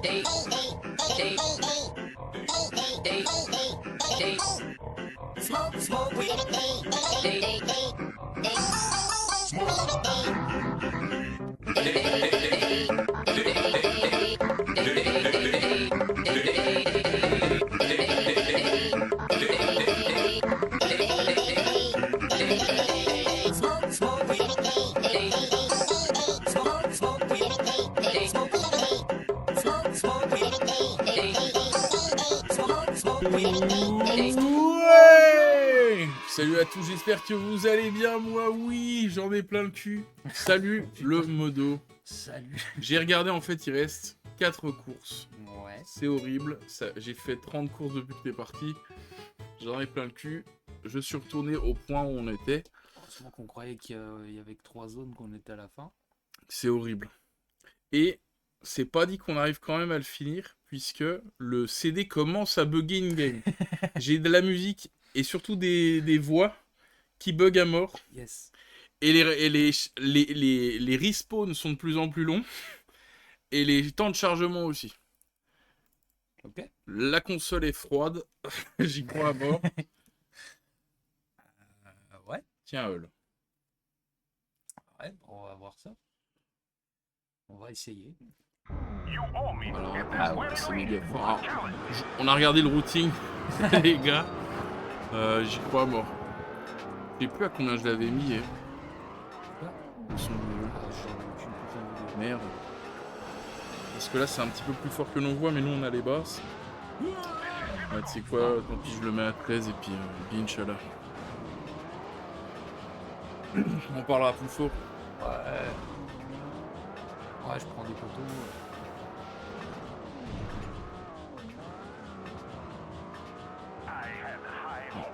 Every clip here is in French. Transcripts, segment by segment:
Ouais. Salut à tous, j'espère que vous allez bien. Moi, oui, j'en ai plein le cul. Salut le modo. Salut. J'ai regardé, en fait, il reste 4 courses. Ouais. C'est horrible. J'ai fait 30 courses depuis que t'es parti. J'en ai plein le cul. Je suis retourné au point où on était. Heureusement qu'on croyait qu'il y avait que 3 zones, qu'on était à la fin. C'est horrible. Et c'est pas dit qu'on arrive quand même à le finir, puisque le CD commence à bugger in-game. J'ai de la musique et surtout des voix qui bug à mort. Yes. Et les respawns sont de plus en plus longs. Et les temps de chargement aussi. Ok. La console est froide. J'y crois à mort. Ouais. Tiens, Hull. Ouais, on va voir ça. On va essayer. Alors, attends, c'est méga fort. Alors, on a regardé le routing, les gars. J'y crois à mort. Je sais plus à combien je l'avais mis. Merde. Parce que là, c'est un petit peu plus fort que l'on voit, mais nous, on a les basses. Ouais, tu sais quoi, tant pis, je le mets à 13 et puis Inch'Allah. On parlera plus fort. Ouais. Ouais, je prends des poteaux.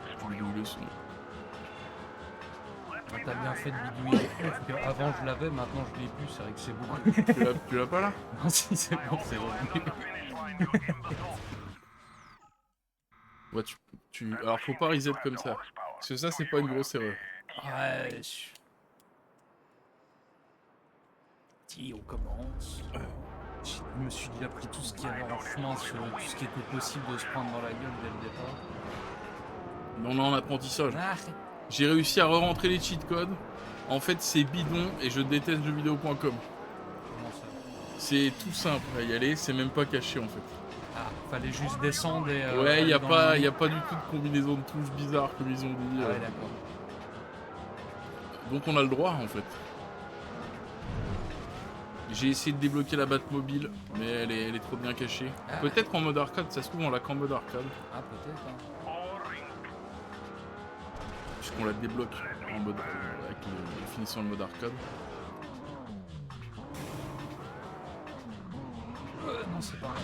Je bidouille le son. T'as bien fait de bidouiller. Avant je l'avais, maintenant je l'ai plus. C'est vrai que c'est beaucoup. Tu l'as pas là? Non, si, c'est bon, c'est revenu. Ouais, alors, faut pas reset comme ça. Parce que ça, c'est pas une grosse erreur. Ouais. Si, on commence. Je me suis déjà pris tout ce qu'il y avait en chemin, sur tout ce qui était possible de se prendre dans la gueule dès le départ. On est en apprentissage. Ah, J'ai réussi à re-rentrer les cheat codes. En fait, c'est bidon et je déteste jeuxvideo.com. comment ça? C'est tout simple à y aller, c'est même pas caché en fait. Ah, fallait juste descendre et... Ouais, y a dans pas le- du tout de combinaison de touches bizarres comme ils ont dit. Ah ouais, d'accord. Donc on a le droit en fait. J'ai essayé de débloquer la Batmobile, mais elle est trop bien cachée. Ah. Peut-être en mode arcade, ça se trouve on l'a qu'en mode arcade. Ah, peut-être, hein. Puisqu'on la débloque en mode, avec les finitions de mode arcade. Non, c'est pas vrai.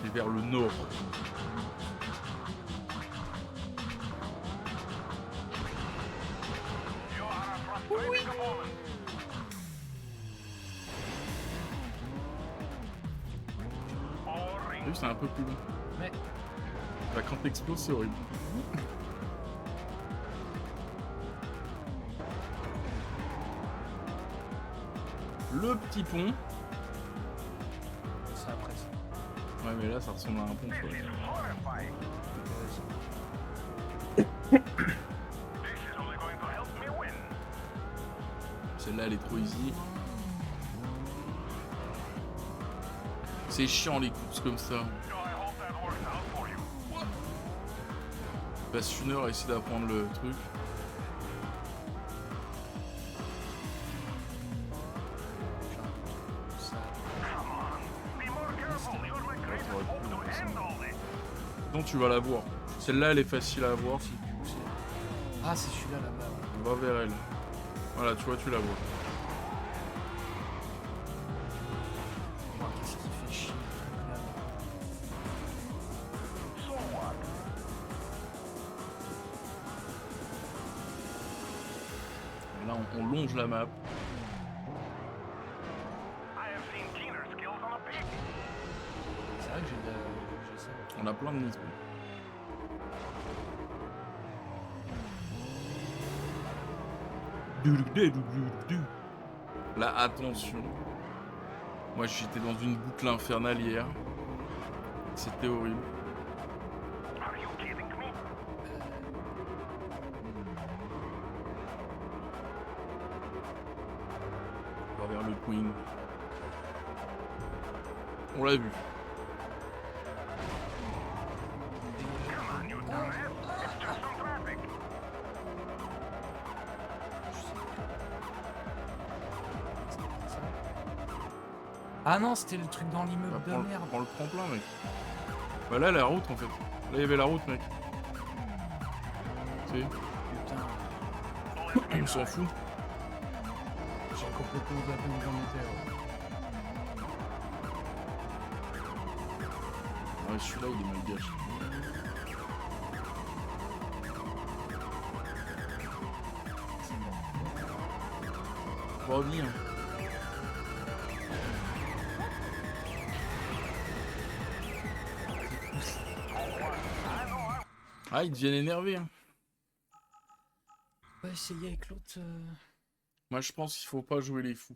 Et vers le nord. T'as vu, c'est un peu plus long. Ouais. Bah, quand t'exploses, c'est horrible. Le petit pont. C'est après ça. Ouais, mais là, ça ressemble à un pont. Quoi. Celle-là, elle est trop easy. C'est chiant les courses comme ça. Je passe une heure à essayer d'apprendre le truc. Non, tu vas la voir. Celle-là, elle est facile à voir. Ah, c'est celui-là là-bas. On va vers elle. Voilà, tu vois, tu la vois. Oh, qu'est-ce qui fait chier. Et là, on longe la map. C'est vrai que j'ai ça. On a plein de nids. Là, attention. Moi j'étais dans une boucle infernale hier. C'était horrible. On va vers le Queen. On l'a vu. Ah non, c'était le truc dans l'immeuble de merde. Prends le tremplin, mec. Bah là, la route en fait. Là, il y avait la route, mec. Tu sais, Putain, on s'en fout. j'ai complètement zappé où j'en étais. Ouais, celui-là, il est mal gâché. Pas bien. Ah, ils deviennent énervés. Hein. On va essayer avec l'autre. Moi, je pense qu'il faut pas jouer les fous.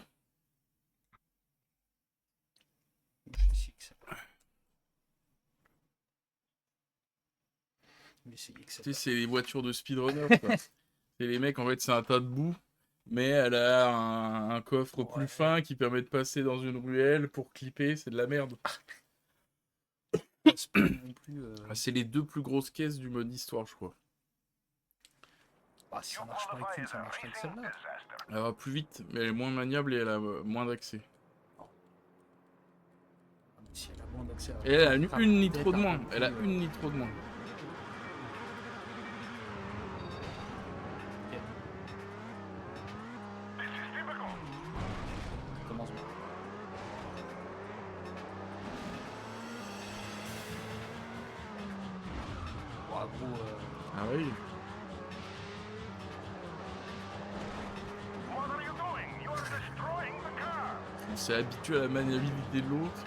Je vais essayer que ça. Je vais essayer que ça. Tu sais, c'est les voitures de speedrunner, quoi. C'est les mecs, en fait, c'est un tas de boue. Mais elle a un coffre plus fin qui permet de passer dans une ruelle pour clipper. C'est de la merde. C'est pas non plus, C'est les deux plus grosses caisses du mode histoire, je crois. Ah, si ça marche pas avec Fun, ça marche avec celle-là. Elle va plus vite, mais elle est moins maniable et elle a moins d'accès. Ah, mais si elle a moins d'accès à... Et elle a une nitro de moins. Elle a une nitro de moins. Commence bien. Gros, Ah oui. On s'est habitué à la maniabilité de l'autre.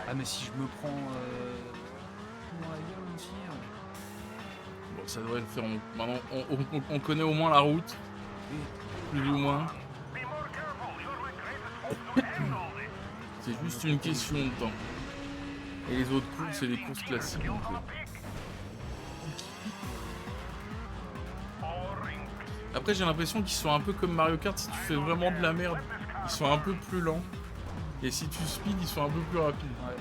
Ah mais si je me prends dans la gueule aussi. Bon, ça devrait le faire. Maintenant, on connaît au moins la route. Plus ou moins. C'est juste une question de temps. Et les autres courses, c'est des courses classiques. Donc, Après, j'ai l'impression qu'ils sont un peu comme Mario Kart. Si tu fais vraiment de la merde, ils sont un peu plus lents. Et si tu speed, ils sont un peu plus rapides. Ouais.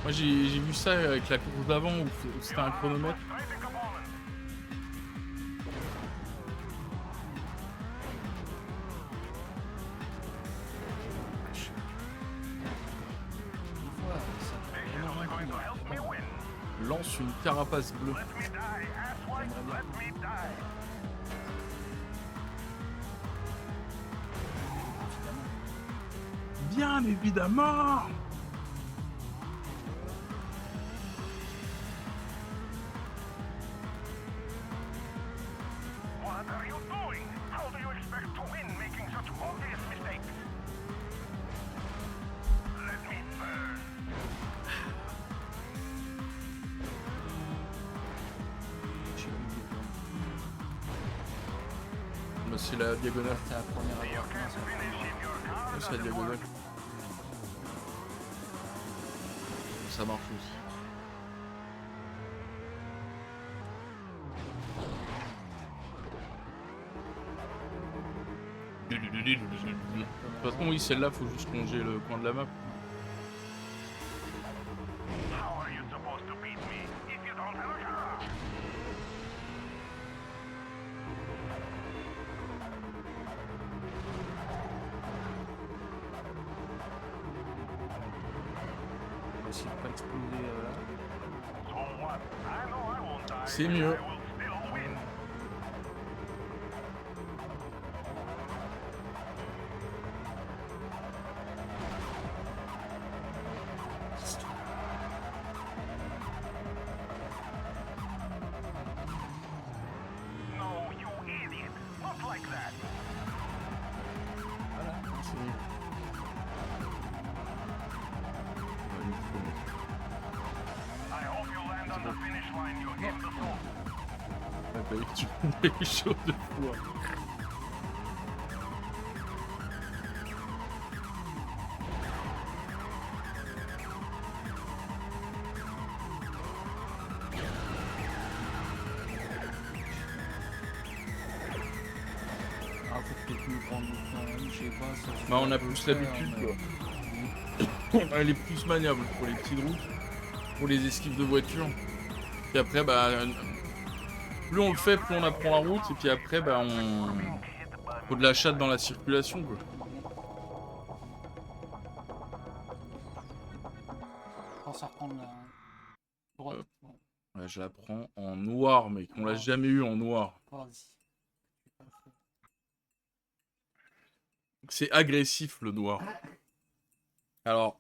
Moi, j'ai vu ça avec la course d'avant où c'était un chronomètre. Lance une carapace bleue. Bien évidemment. What are you doing? How do you expect to win making such obvious mistakes? Let me burn. Bah, c'est la diagonale. C'est la première à voir. C'est la diagonale. Ça marche aussi. De toute façon, oui, celle-là, faut juste longer le coin de la map. How are you supposed to beat me if you don't have a car? On va essayer de pas exploser là. So what? I know I won't die. C'est mieux. I will still win. No, you idiot. Not like that. Voilà. C'est mieux. I hope you land on Ah, t'as vu, tu es chaud de fou. Hein. Ah, faut peut-être nous prendre le temps, même, je sais pas. Ça, Bah, on a peut le plus faire, l'habitude, mais- quoi. Elle est plus maniable pour les petites routes, pour les esquives de voiture. Puis après, bah, plus on le fait, plus on apprend la route. Et puis après, bah, on faut de la chatte dans la circulation, quoi. Pense à reprendre la droite. Bon, Ouais, je la prends en noir, mec. On l'a jamais eu en noir. vas-y. C'est agressif, le noir. Alors,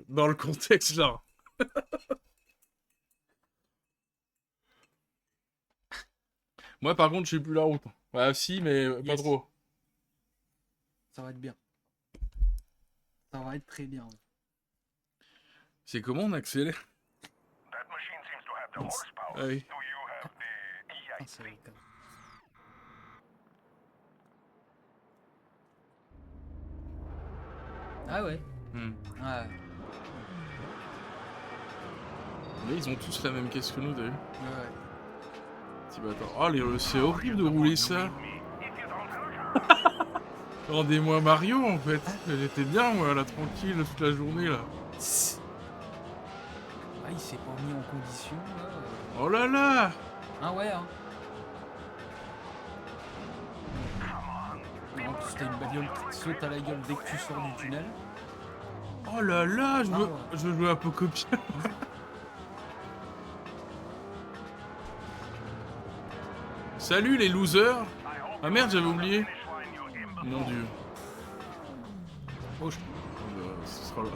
dans le contexte, là. Moi, par contre, je sais plus la route. Ouais, si, mais pas Yes. trop. Ça va être bien. Ça va être très bien. C'est comment on accélère? That machine seems to have the horsepower. Ah oui. Do you have the Ah, EI? ça va être... Ah ouais. Hmm. Ouais. Là, ils ont tous la même caisse que nous, t'as vu? Ouais. Petit bâtard. Oh, c'est horrible de rouler ça. If you don't have a car, Rendez-moi Mario, en fait. J'étais bien, moi, là, tranquille, toute la journée, là. Ah, il s'est pas mis en condition là. Oh là là! Ah ouais hein. En plus t'as une bagnole qui te saute à la gueule dès que tu sors du tunnel. Oh là là, Ah ouais. je veux jouer à Pocopia. Salut les losers! Ah merde, j'avais oublié. finish line, you imbecile. Mon dieu. Oh, je... Ce sera là.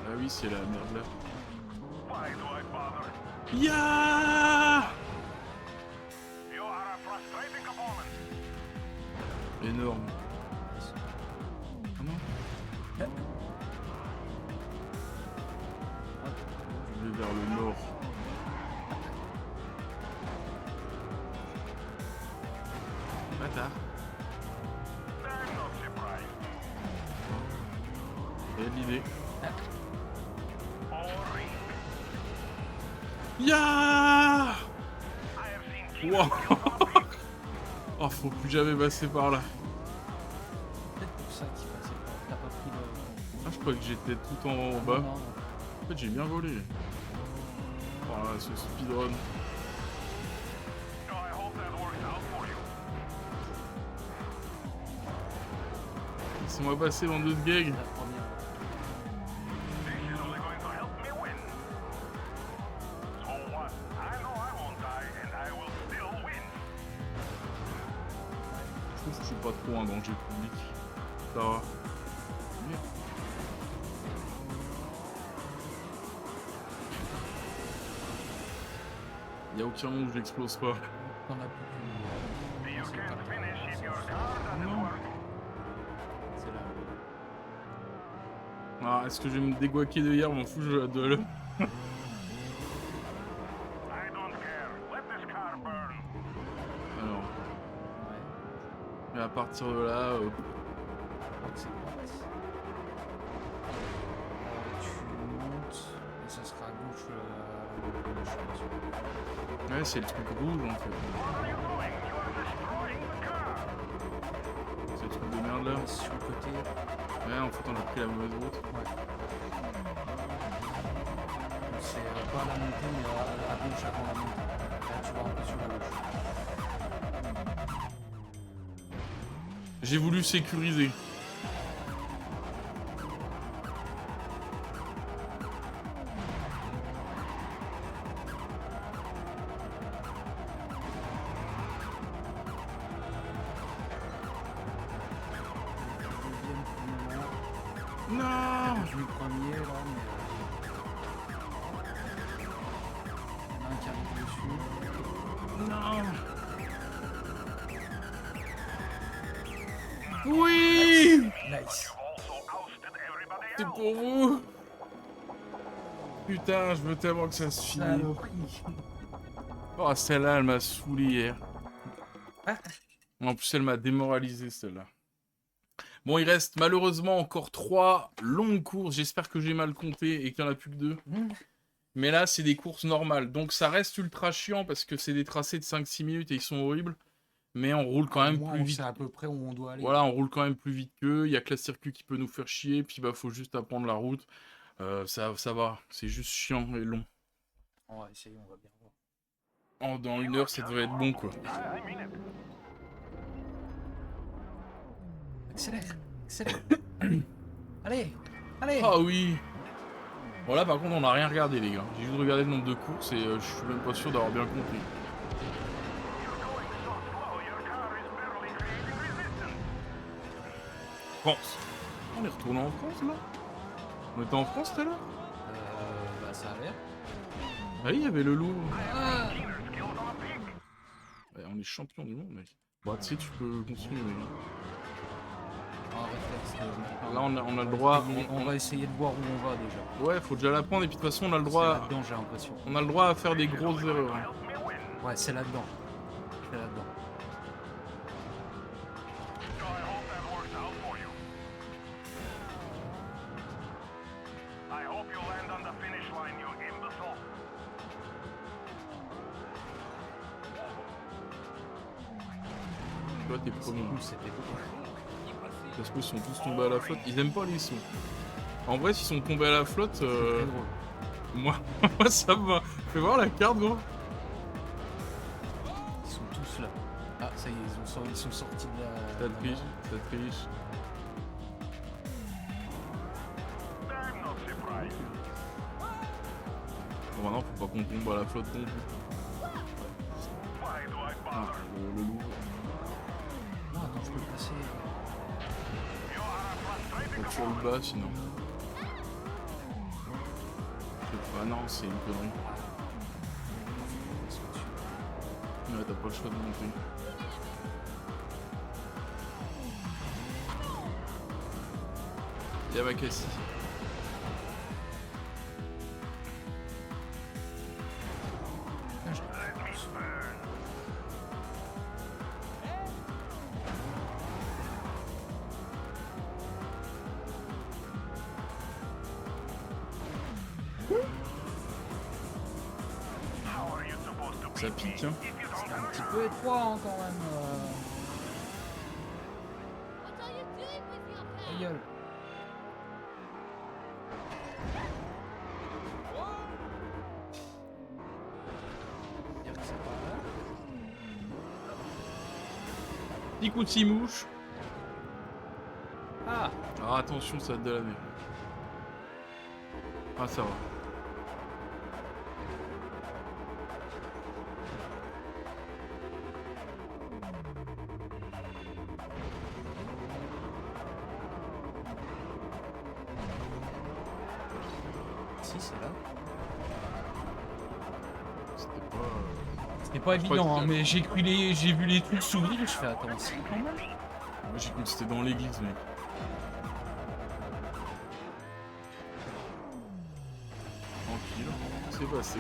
Ah oui, c'est la merde là. Why do I bother? Ya! You are a frustrating opponent. Énorme. Ah non? Je vais vers le nord. Bâtard. I'm not surprised. Il y a de l'idée. Boring. Ya! I have seen Wow. Oh, faut plus jamais passer par là. peut-être pour ça qu'il passait pas. T'as pas pris le... Ah, je crois que j'étais tout en bas. Non, non. En fait, j'ai bien volé. Oh là, ce speedrun. So I hope that works out for you. Laissez-moi passer, bande de gags. La première. This is only going to help me win. So what? I know I won't die and I will still win. Je trouve que je suis pas trop un danger public. Ça va. Y'a aucun monde où j'explose pas. T'en as plus qu'une. You C'est can't pas- finish if your car doesn't Non. work. C'est là. Ah, est-ce que je vais me déguaquer de hier? M'en fous, je de le. I don't care. Let this car burn. Alors, Ouais. et à partir de là, Je crois que c'est droite. Tu montes et ça sera à gauche la chose. ouais, c'est le truc rouge en fait. What are you doing? You are destroying the car. C'est le truc de merde là. Sur le côté. Ouais, en fait, on a pris la mauvaise route. Ouais. C'est pas à la montée mais à gauche avant la montée. Là tu vas un peu sur la gauche. J'ai voulu sécuriser. Deuxième pour le moment. Non! Je vais le premier là mais... Il y en a un qui arrive dessus. Non! Oui! Nice. You've also ousted everybody C'est pour vous. Putain, je veux tellement que ça se finisse. Oh, celle-là, elle m'a saoulé hier. En plus, elle m'a démoralisé, celle-là. Bon, il reste malheureusement encore 3 longues courses. J'espère que j'ai mal compté et qu'il n'y en a plus que 2. Mais là, c'est des courses normales. Donc, ça reste ultra chiant parce que c'est des tracés de 5-6 minutes et ils sont horribles. Mais on roule quand même plus vite. C'est à peu près où on doit aller. Voilà, on roule quand même plus vite qu'eux. Il y a que le circuit qui peut nous faire chier. Puis, bah, faut juste apprendre la route. Ça va. C'est juste chiant et long. On va essayer, on va bien voir. Oh, dans 1 heure, ça devrait être bon, quoi. Accélère. Allez. Ah oui. Bon, là, par contre, on n'a rien regardé, les gars. J'ai juste regardé le nombre de courses et je suis même pas sûr d'avoir bien compris. France. On est retourné en France, là? On était en France, tout à l'heure? Bah ça a l'air. Ah oui, il y avait le Louvre. Ah Ouais, on est champion du monde, mec. Bon, tu sais, tu peux continuer. Mais... Un réflexe. Là, on a le droit. On va essayer de voir où on va déjà. Ouais, faut déjà l'apprendre. Et puis, de toute façon, on a le C'est droit. là-dedans, j'ai l'impression. On a le droit à faire des grosses erreurs. Hein. Ouais, c'est là-dedans. C'est là-dedans. Tu vois, t'es premier. C'était beau. Parce qu'ils sont tous tombés à la flotte. Ils aiment pas les sons. En vrai, s'ils sont tombés à la flotte, C'est très drôle. moi ça me va. Fais voir la carte, gros. Ils sont tous là. Ah, ça y est, ils sont sortis de la... Ça triche, ça triche. Bon, maintenant, faut pas qu'on tombe à la flotte non plus. Ah, le Louvre. Non, attends, je peux le passer. Faut sur le bas, sinon. Je sais pas, non, c'est une connerie. Ouais, t'as pas le choix de monter. Yamakasi. Ça pique, hein. C'est un petit peu étroit hein, quand même. Ta gueule. Dire que c'est pas là. Petit coup de 6 mouches. Ah, Alors attention, ça va être de la merde. Ah, ça va. si c'est là. C'était pas. C'était pas Je crois évident, que- hein, mais j'ai vu les trucs s'ouvrir, je fais attends, c'est quand même. Moi j'ai cru que c'était dans l'église, mec. Tranquille, c'est passé.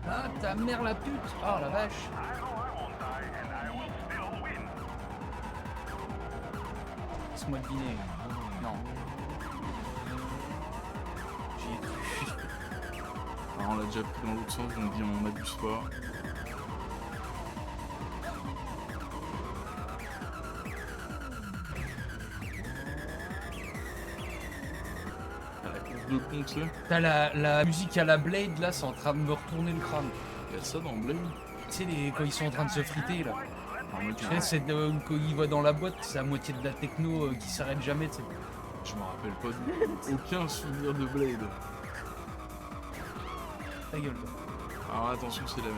Ah, ta mère la pute. Oh la vache. Laisse-moi deviner. Non. J'y ai cru. Alors, on l'a déjà pris dans l'autre sens, on dit on abuse pas. Ah, la course de pont, tu sais. T'as la musique à la Blade là, c'est en train de me retourner le crâne. Il y a ça dans Blade. Tu sais, quand ils sont en train de se friter là. Ah, moi, Tu sais, c'est quand il va dans la boîte, c'est à moitié de la techno qui s'arrête jamais, tu sais. je me rappelle pas aucun souvenir de Blade. Ta gueule, toi. Alors attention, c'est la merde.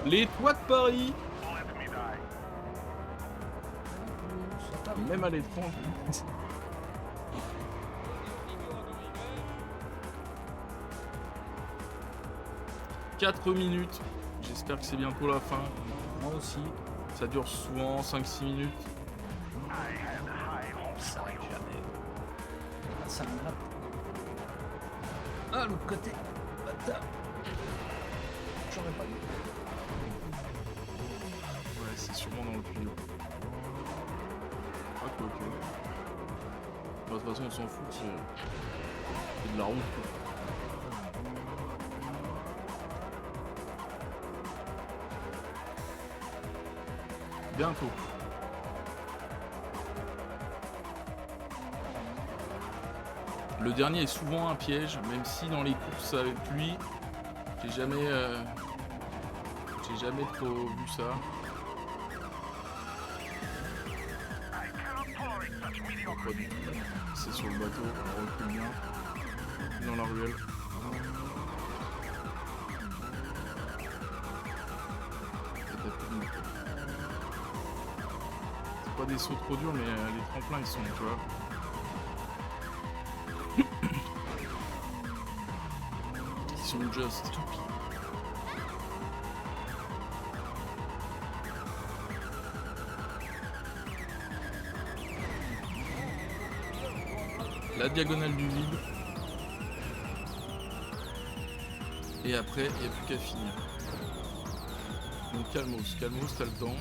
Les toits de Paris. Même à l'étranger. 4 minutes. J'espère que c'est bientôt la fin. Moi aussi. Ça dure souvent 5-6 minutes. Ça arrive jamais. Ah, ça me gratte. Ah, l'autre côté. Bâtard. J'aurais pas dû. Ouais, c'est sûrement dans le tuyau. Ah, quoi, ok. Bah, de toute façon, on s'en fout, c'est de la route. Quoi. Bientôt. Le dernier est souvent un piège, même si dans les courses avec lui, j'ai jamais trop vu ça. Pas du tout. C'est sur le bateau, on recule bien. Dans la ruelle. C'est pas des sauts trop durs, mais les tremplins ils sont, tu vois. Ils sont just. La diagonale du vide. Et après, il n'y a plus qu'à finir. Donc calmos, t'as le temps.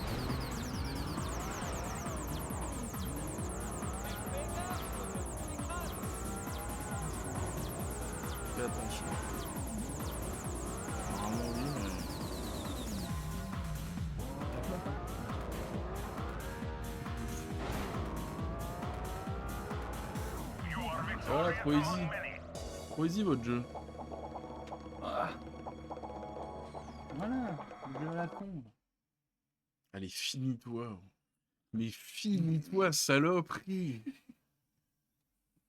Fais attention. Normalement oui, mais... Voilà, poésie. Poésie votre jeu. Ah. Voilà, le jeu à la con. Allez, finis-toi. Mais finis-toi, saloperie.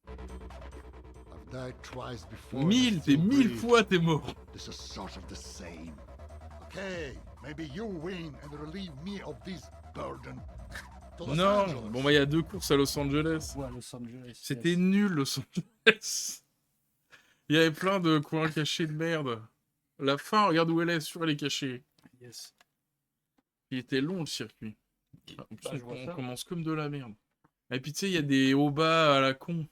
I've died twice before. and I 1000, t'es still 1000 breathe. fois t'es mort. This is sort of the same. Okay, maybe you win and relieve me of this burden. To Los Non, Angeles. bon bah il y a 2 courses à Los Angeles. Ouais, Los Angeles. C'était yes. nul Los Angeles. Il y avait plein de coins cachés de merde. La fin, regarde où elle est, sûr elle est cachée. Yes. Il était long le circuit. En plus, Bah, je vois on ça. commence comme de la merde. Et puis tu sais, il y a des hauts bas à la con.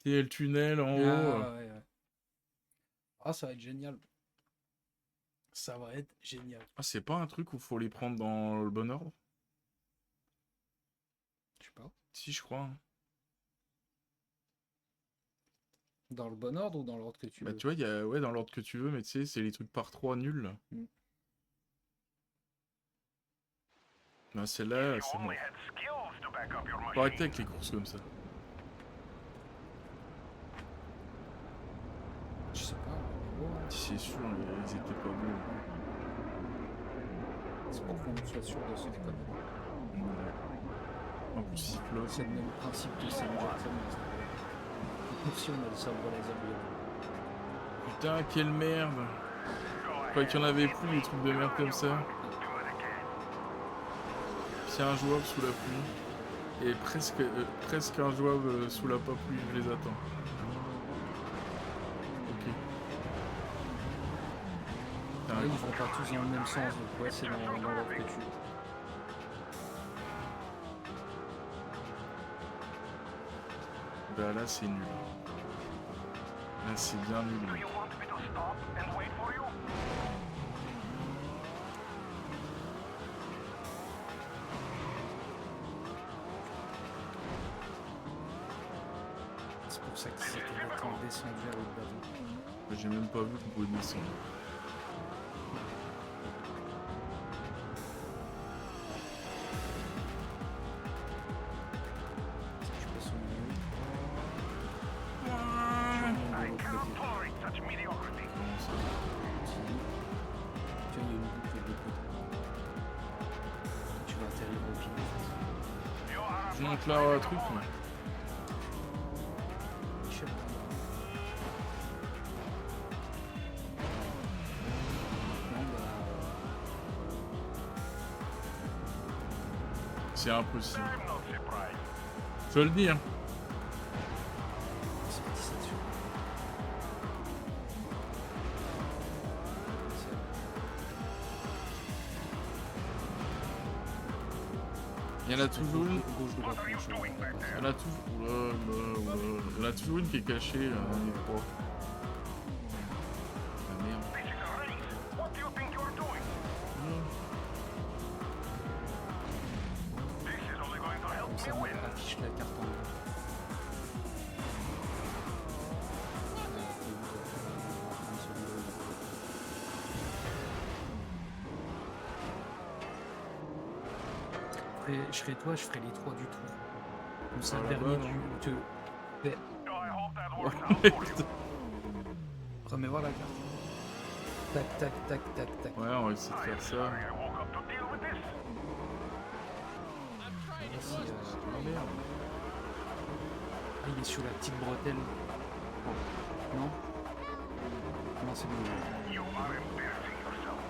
Tu sais, le tunnel en haut. Ah, ouais, ouais. Ah, ça va être génial. Ça va être génial. Ah, c'est pas un truc où faut les prendre dans le bon ordre? Je sais pas. Si, je crois. Hein. Dans le bon ordre ou dans l'ordre que tu Bah veux? tu vois, il y a ouais, dans l'ordre que tu veux, mais tu sais, c'est les trucs par 3 nuls. Là. Mm. Bah celle-là, c'est mort. Faut arrêter avec les courses comme ça. Je sais pas. mais bon, C'est sûr, ils étaient pas bons. c'est pour qu'on soit sûr de son code. En plus, cyclo, C'est le même principe que Sam Jackson. Si on a le sabre laser violent. putain, quelle merde. Je croyais qu'il y en avait plus, des trucs de merde comme ça. C'est injouable sous la pluie. Et presque injouable sous la pas pluie, je les attends. Ok. Ah, ils vont pas tous dans le même sens, donc ouais, c'est dans l'ordre que tu veux. Bah là, c'est nul. Là, c'est bien nul. Do you want me to stop and wait for you? C'est pour ça que c'était d'être descendu avec le bateau. J'ai même pas vu qu'on pouvait descendre. Je peux sauver. I cannot tolerate such mediocrity. Comment ça? Tiens, il y a une boucle de l'autre côté. Tu vas atterrir au pied. You are Je monte là un truc, mais... Je sais pas. Non, bah, C'est impossible. I'm not surprised. Je te le dis, hein. c'est 17 sur. Il y en a toujours une. Gauche, droite, gauche, droite. Il y en a toujours. Oula, oula, oula. Il y en a toujours une qui est cachée là, dans les trois. Ah merde. This is a race. What do you think you're doing? This is only going to help Comme me ça, on win. affiche la carte en haut. Je serai toi, je ferai les trois du tour. Comme ça, Ah, le là-bas, dernier non. du. I hope that works out for you. Remets voir la carte. Tac, tac, tac, tac, tac. Ouais, on va essayer de faire ça. Sorry, I woke up to deal with this. Ici, Ah merde. ah, il est sur la petite bretelle. Non? Non, c'est bon. You are embarrassing yourself.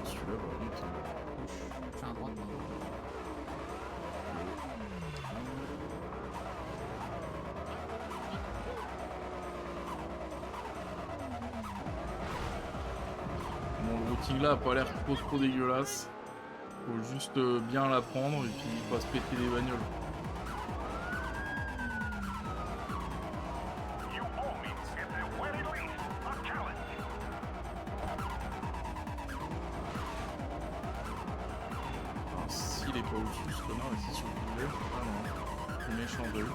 Celui-là, bah oui, tiens. Fais un droite. Bon, le routing là a pas l'air trop dégueulasse. Faut juste bien la prendre et puis pas se péter les bagnoles. You owe me, at the very least, a challenge. Alors, s'il est pas au-dessus, ce connard, et c'est sur le vert. Ah non. C'est méchant de lui.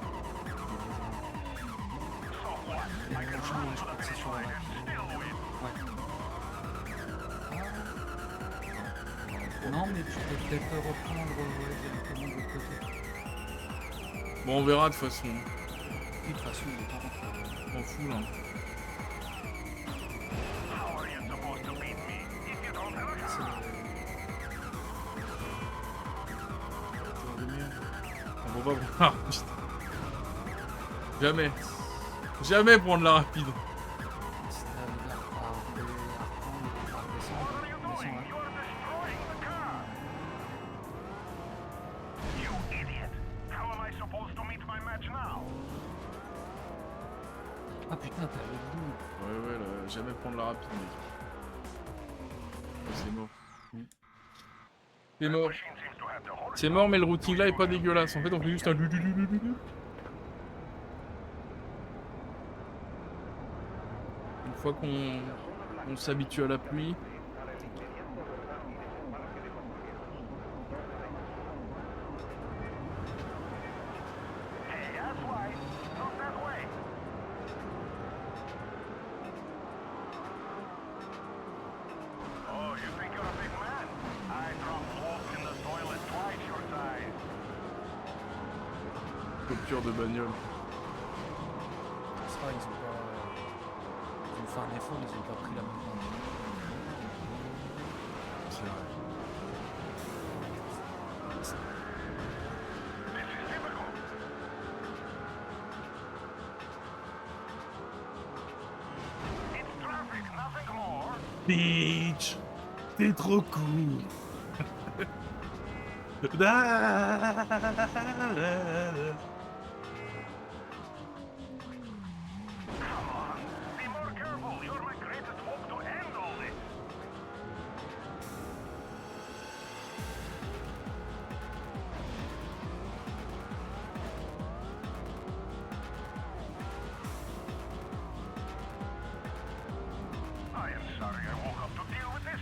So what? I can Franchement, run je to crois the que c'est finish sur la line droite. and still win. Non, mais tu peux peut-être reprendre directement de l'autre côté. Bon, on verra de toute façon. De toute façon, il est pas rentré. On s'en fout là. How are you supposed to beat me if you don't have a C'est car? On va pas prendre. Ah, putain. Jamais. Jamais prendre la rapide. c'est arrivé à redescendre. What are you doing? You are destroying the car. You idiot. How am I supposed to meet my match now? Ah putain, t'as le bout. Ouais, là, jamais prendre la rapide, mec. Oh, c'est mort. C'est mort. Machine seems to have the whole C'est mort, mais le routing là est pas dégueulasse. En fait, on fait juste un du. Une fois qu'on s'habitue à la pluie. Hey, that's right. Not that way. Oh, you think you're a big man? I dropped wolves in the toilet twice your size. Rupture de bagnole. Ça, ils ont pas. Ils ont fait un effort, ils ont pas pris la même pente. C'est vrai. This is typical. It's traffic, nothing more. Bitch, t'es trop cool. Come on, be more careful. You're my greatest hope to end all this. I am sorry I woke up to deal with this.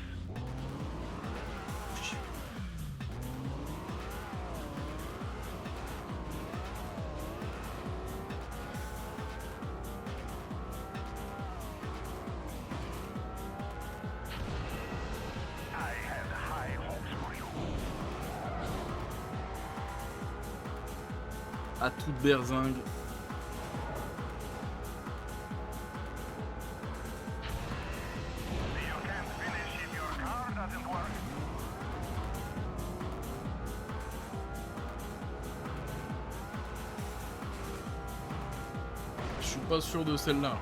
I had high hopes for you. À toute berzingue. You can't finish if your car doesn't work. Je suis pas sûr de celle-là.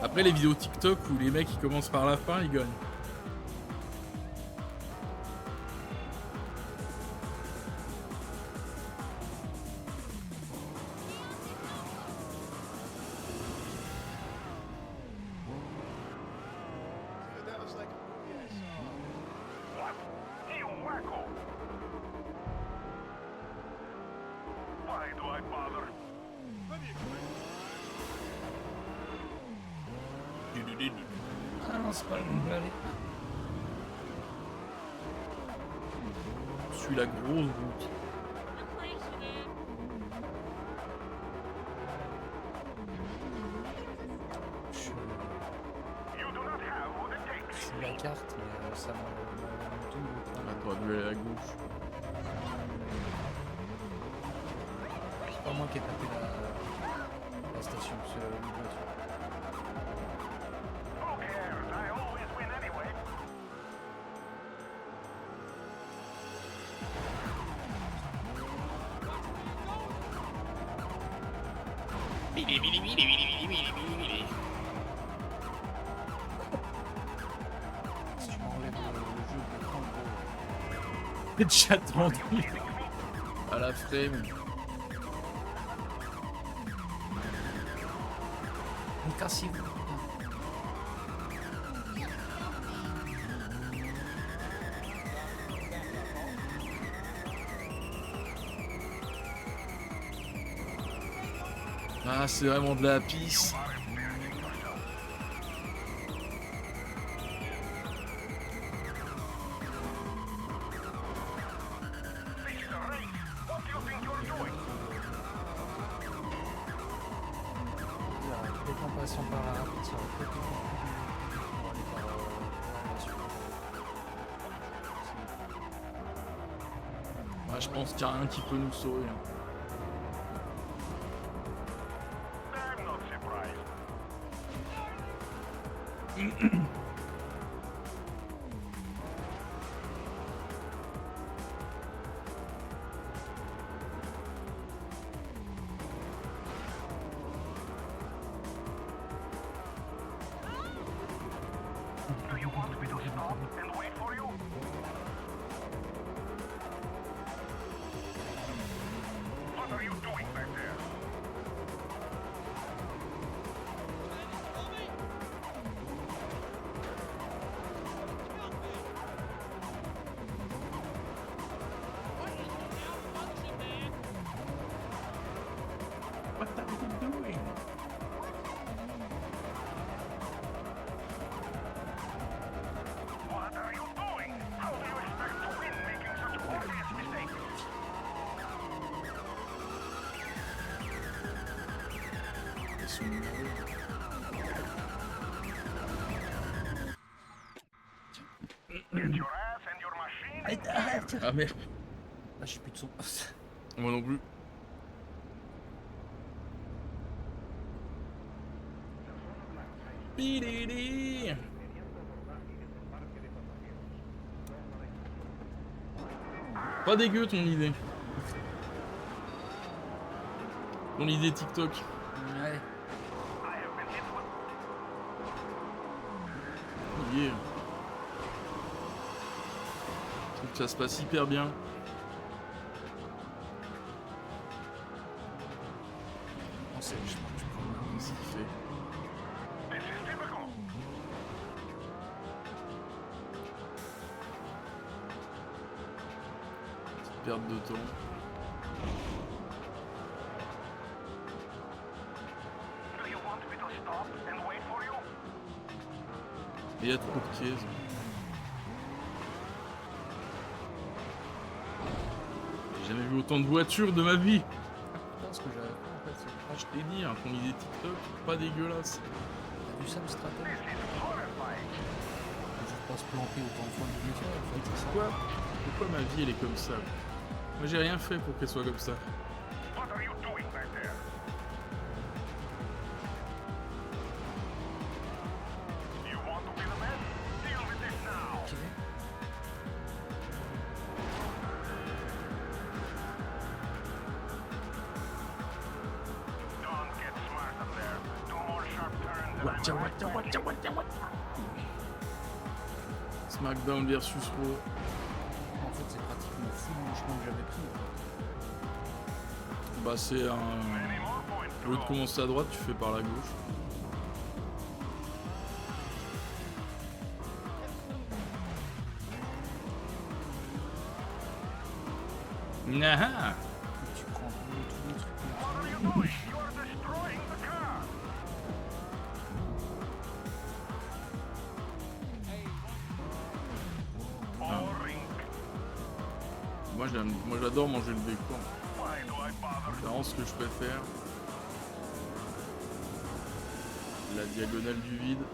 Après les vidéos TikTok où les mecs ils commencent par la fin, ils gagnent. Ah non, c'est pas là où je veux aller. Je suis la grosse route. Je You do not have what it takes. suis la carte, mais ça m'a tout Ah, t'aurais dû aller à gauche. C'est pas moi qui ai tapé la station, c'est une voiture. Who cares? I always win anyway. Si tu m'enlèves le jeu de prendre gros. J'ai déjà attendu. À la frame. Mais cassez-vous. Ah, c'est vraiment de la pisse. This is a race. What do you think you're doing? Peut-être en passant par là, ça va peut-être être pour aller par la suite. Ah, je pense qu'il y a rien qui peut nous sauver. Hein. I'm not surprised. Do you want me to stop and wait for you? What are you doing back there? What are you doing? What are you doing? How do you expect to win making such obvious mistakes? Ils sont numéros. Get your ass and your machine. Ah merde. Ah, j'ai plus de son. Moi non plus. Bididi. Pas dégueu ton idée. Ton idée TikTok. Ouais. I have been hit with Yeah. Je trouve que ça se passe hyper bien. On sait, je prends Qu'est-ce qu'il fait? this is typical. Petite perte de temps. Do you want me to stop and wait for you? Et il y a trop de caisses. J'ai jamais vu autant de voitures de ma vie. Putain, ce que j'avais fait en fait, c'est Ah, je t'ai dit, hein, ton idée TikTok, pas dégueulasse. t'as vu ça le stratège? This is horrifying. Faut pas se planter autant de fois que je l'ai fait en fait, c'est ça. Pourquoi ma vie elle est comme ça? Moi j'ai rien fait pour qu'elle soit comme ça. What are you doing back there? You want to be the man? Deal with this now. Ok. Don't get smart up there. Do more sharp turns and I'm right. SmackDown versus Raw. En fait, c'est pratiquement full le chemin que j'avais pris. Bah c'est un... Any more points to Au lieu de go? commencer à droite, tu fais par la gauche. Naha! Et tu prends tous les trucs. What are you doing? You are destroying the car. moi j'adore manger le décor. Why do I bother? C'est vraiment ce que je préfère. La diagonale du vide.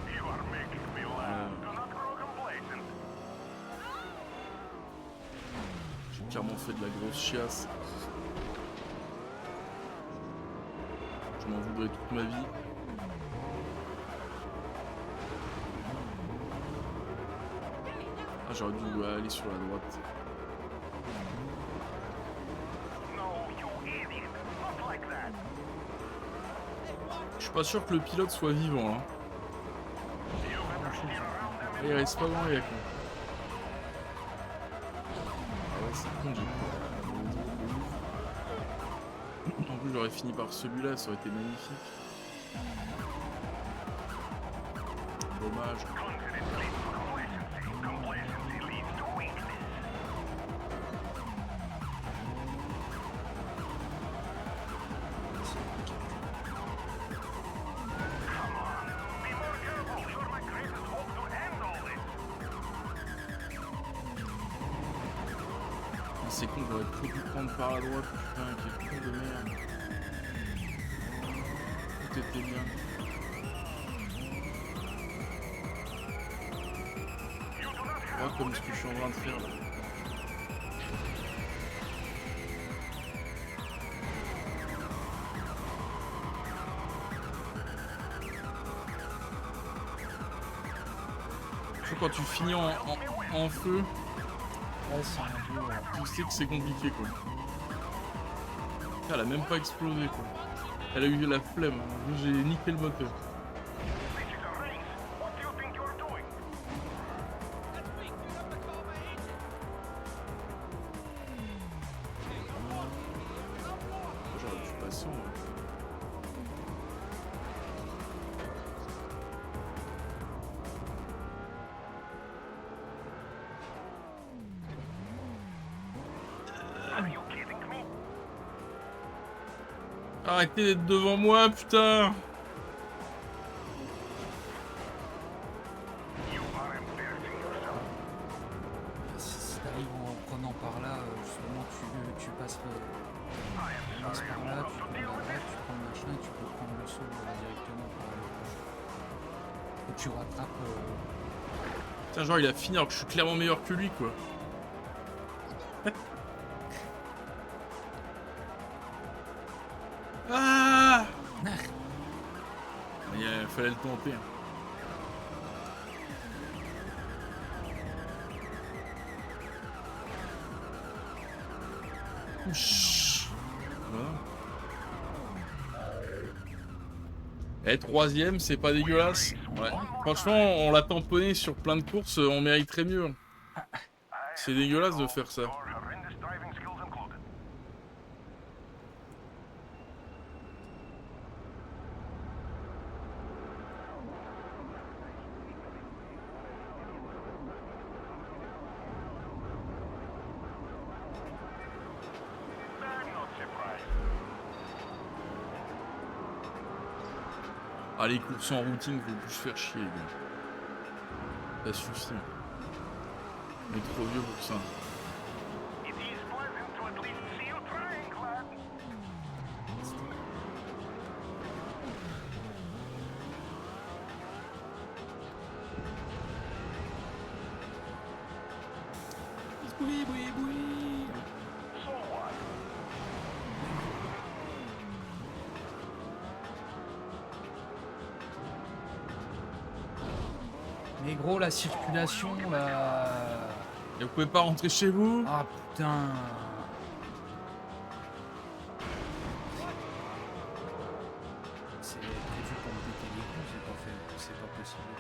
You are making me laugh. Do not grow complacent. J'ai clairement fait de la grosse chiasse. Je m'en voudrais toute ma vie. Ah, j'aurais dû aller sur la droite. No, you idiot. Not like that. Je suis pas sûr que le pilote soit vivant hein. You better steer around them. Ah, il reste pas dans les con. Ah ouais, c'est con, j'ai peur. En plus, j'aurais fini par celui-là, ça aurait été magnifique. Dommage. Confidence leads to complacency. Complacency leads to weakness. Come on. Be more careful. You're my greatest hope to end all this. Ah, c'est con, j'aurais trop pu prendre par la droite. Putain, quel con de merde. Tout était bien. You do not Pas have comme ce que je suis en train de faire là. Je sais quand tu finis en feu, Ouais, c'est un peu. tu sais que c'est compliqué quoi. Elle a même pas explosé quoi. Elle a eu la flemme, hein. J'ai niqué le moteur. This is a race. What do you think you're doing? J'aurais dû passer moi. Are you kidding me? Arrêtez d'être devant moi, putain! You are embarrassing yourself. Si t'arrives en prenant par là, justement, tu passes I tu am passes sorry par I là, won't tu have to prends deal la with droite, this. tu prends le machin et tu peux prendre le saut directement par là. Et tu rattrapes. Tiens, genre il a fini alors que je suis clairement meilleur que lui quoi. Ah! Il fallait le tenter. Hein. Chut. Voilà. Et troisième, c'est pas dégueulasse. Ouais. Franchement, on l'a tamponné sur plein de courses, on mériterait mieux. C'est dégueulasse de faire ça. Your horrendous driving skills included. I'm not surprised. Ah, les courses en routing, faut plus se faire chier, les gars. Ça suffit. On est trop vieux pour ça. It is pleasant to at least see you trying, lad. Oui, oui, oui. So what? Mais gros, la circulation, là. Et vous pouvez pas rentrer chez vous? Ah putain. C'est prévu pour me péter les coups, c'est pas fait, c'est pas possible.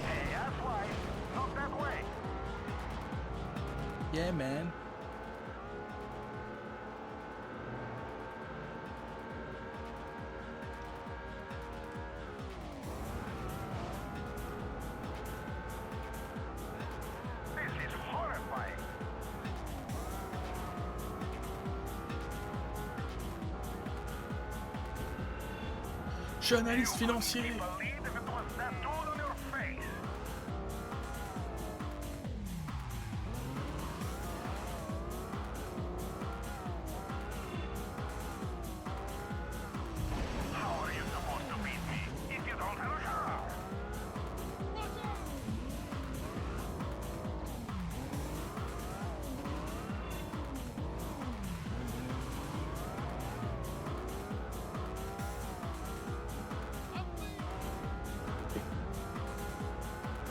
Hey, that's why. Not that way. Yeah, man. This is horrifying. suis analyste financier. Believe if it was that dude on your face. How are you supposed to beat me if you don't have a car?